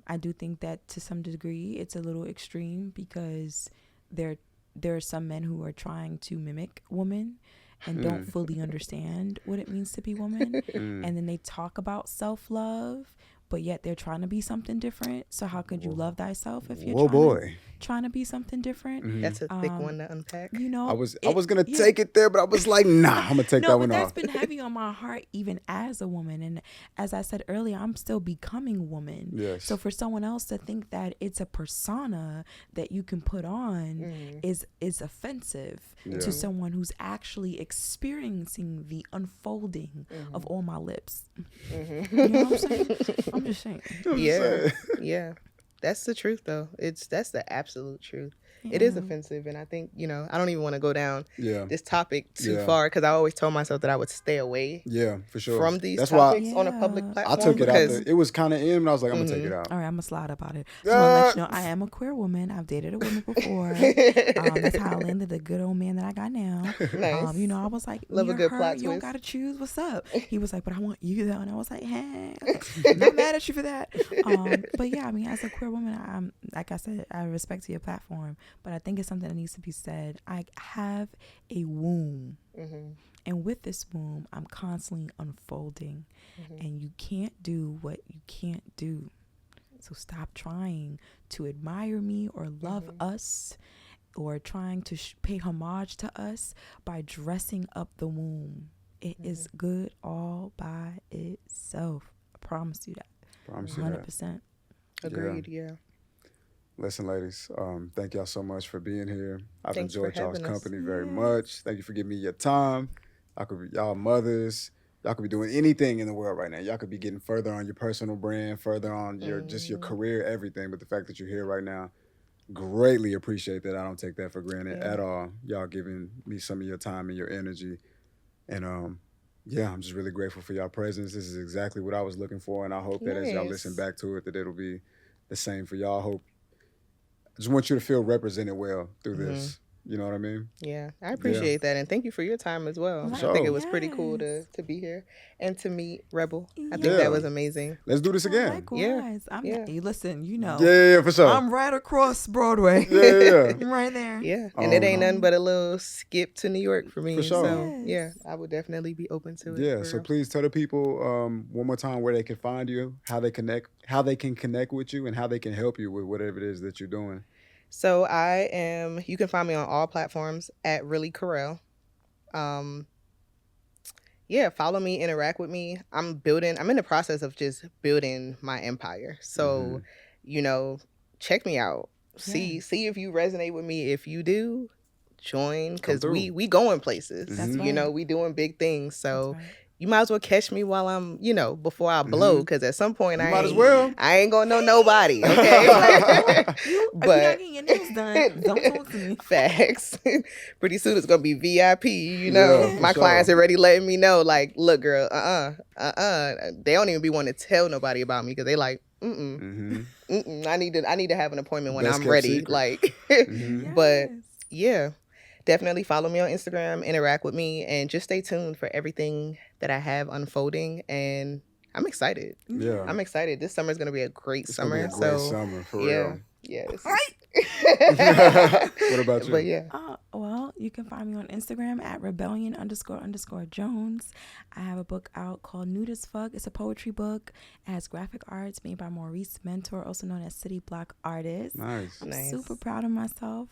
I do think that to some degree it's a little extreme, because there are some men who are trying to mimic women and don't fully understand what it means to be woman. And then they talk about self-love, but yet they're trying to be something different. So how could you love thyself if you're trying to be something different? That's a thick one to unpack. You know, I was gonna take it there, but I was like, nah, I'm gonna take that one that's off. been heavy on my heart even as a woman. And as I said earlier, I'm still becoming woman. Yes. So for someone else to think that it's a persona that you can put on is offensive to someone who's actually experiencing the unfolding of all my lips. You know what I'm saying? I'm just saying. Yeah. That's the truth, though. That's the absolute truth. It is Yeah. offensive, and I think I don't even want to go down Yeah. this topic too Yeah. far because I always told myself that I would stay away Yeah, for sure. from these That's why topics on a public Yeah. platform. I took it out because there. It was kind of in, and I was like, I'm gonna take it out. All right, I'm gonna slide up on it. Just want to let you know I am a queer woman. I've dated a woman before. That's how I landed the good old man that I got now. Nice. I was like, Love a you're good her, plot you don't twist. gotta choose. What's up? He was like, but I want you though, and I was like, hey, I'm not mad at you for that. But yeah, I mean, as a queer woman, I'm like I said, I respect your platform, but I think it's something that needs to be said. I have a womb. And with this womb, I'm constantly unfolding. And you can't do what you can't do. So stop trying to admire me or love us or trying to pay homage to us by dressing up the womb. It is good all by itself. I promise you that. Promise you 100%. Agreed. Yeah. Listen, ladies, thank y'all so much for being here. I've Thanks enjoyed for y'all's having us. company very much. Thank you for giving me your time. Y'all mothers. Y'all could be doing anything in the world right now. Y'all could be getting further on your personal brand, further on your just your career, everything. But the fact that you're here right now, greatly appreciate that. I don't take that for granted at all. Y'all giving me some of your time and your energy. And I'm just really grateful for y'all presence. This is exactly what I was looking for. And I hope that as y'all listen back to it, that it'll be the same for y'all. I just want you to feel represented well through this. You know what I mean? Yeah, I appreciate that, and thank you for your time as well. I think it was pretty cool to be here and to meet Rebel. I think that was amazing. Let's do this again. Likewise. You listen, Yeah, for sure. I'm right across Broadway. Yeah. I'm right there. Yeah, and it ain't nothing but a little skip to New York for me. For sure. So yeah, I would definitely be open to it. Yeah, so please tell the people one more time where they can find you, how they can connect with you, and how they can help you with whatever it is that you're doing. So you can find me on all platforms at Really Carell. Follow me, interact with me. I'm in the process of just building my empire. So, check me out. See if you resonate with me. If you do, join, because we going places. That's right. We doing big things. So you might as well catch me while I'm, before I blow, because at some point I ain't gonna know nobody, okay? But if you're not getting your nails done, don't talk to me. Facts. Pretty soon it's gonna be VIP, My sure. clients already letting me know, like, look, girl, they don't even be wanting to tell nobody about me because they like, I need to have an appointment when I'm ready, secret. like, but yeah. Definitely follow me on Instagram, interact with me, and just stay tuned for everything that I have unfolding. And I'm excited. Yeah. I'm excited. This summer is going to be a great summer. It's gonna be a great summer, for real. Yes. What about you? But yeah. Well, you can find me on Instagram at rebellion__Jones. I have a book out called Nude as Fuck. It's a poetry book. It has graphic arts made by Maurice Mentor, also known as City Block Artist. Nice. I'm super proud of myself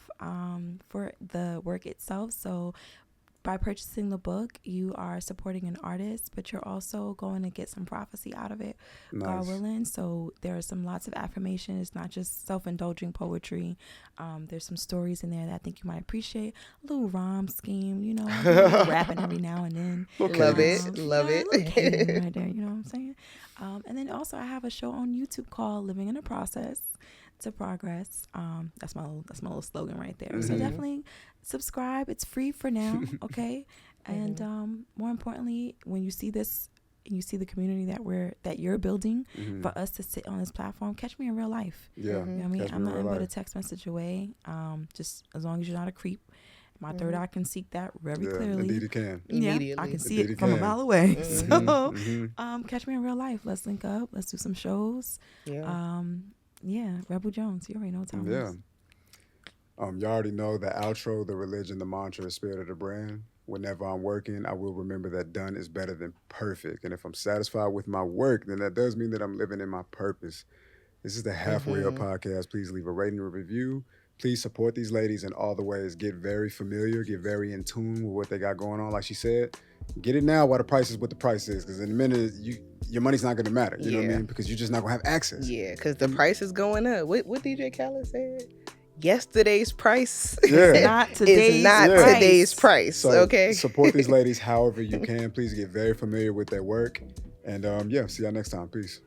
for the work itself. So by purchasing the book, you are supporting an artist, but you're also going to get some prophecy out of it, God willing. So there are lots of affirmation. It's not just self-indulging poetry. There's some stories in there that I think you might appreciate. A little rhyme scheme, rapping every now and then. Love it. Right there, you know what I'm saying? And then also I have a show on YouTube called Living in the Process to Progress. That's my little slogan right there. So definitely subscribe. It's free for now, okay? And more importantly, when you see this and you see the community that you're building, for us to sit on this platform, catch me in real life. Yeah. You know what I mean? I'm not but a text message away. Just as long as you're not a creep. My third eye can seek that very clearly. Indeed it can. Immediately. I can see it from a mile away. So catch me in real life. Let's link up. Let's do some shows. Rebel Jones. You already know what time it is. You already know the outro, the religion, the mantra, the spirit of the brand. Whenever I'm working, I will remember that done is better than perfect. And if I'm satisfied with my work, then that does mean that I'm living in my purpose. This is the Halfway Up podcast. Please leave a rating or review. Please support these ladies in all the ways. Get very familiar, get very in tune with what they got going on. Like she said, get it now while the price is what the price is. Because in a minute, your money's not going to matter. You know what I mean? Because you're just not going to have access. Yeah, because the price is going up. What DJ Khaled said? Yesterday's price is not today's price. So okay. Support these ladies however you can. Please get very familiar with their work. And see y'all next time. Peace.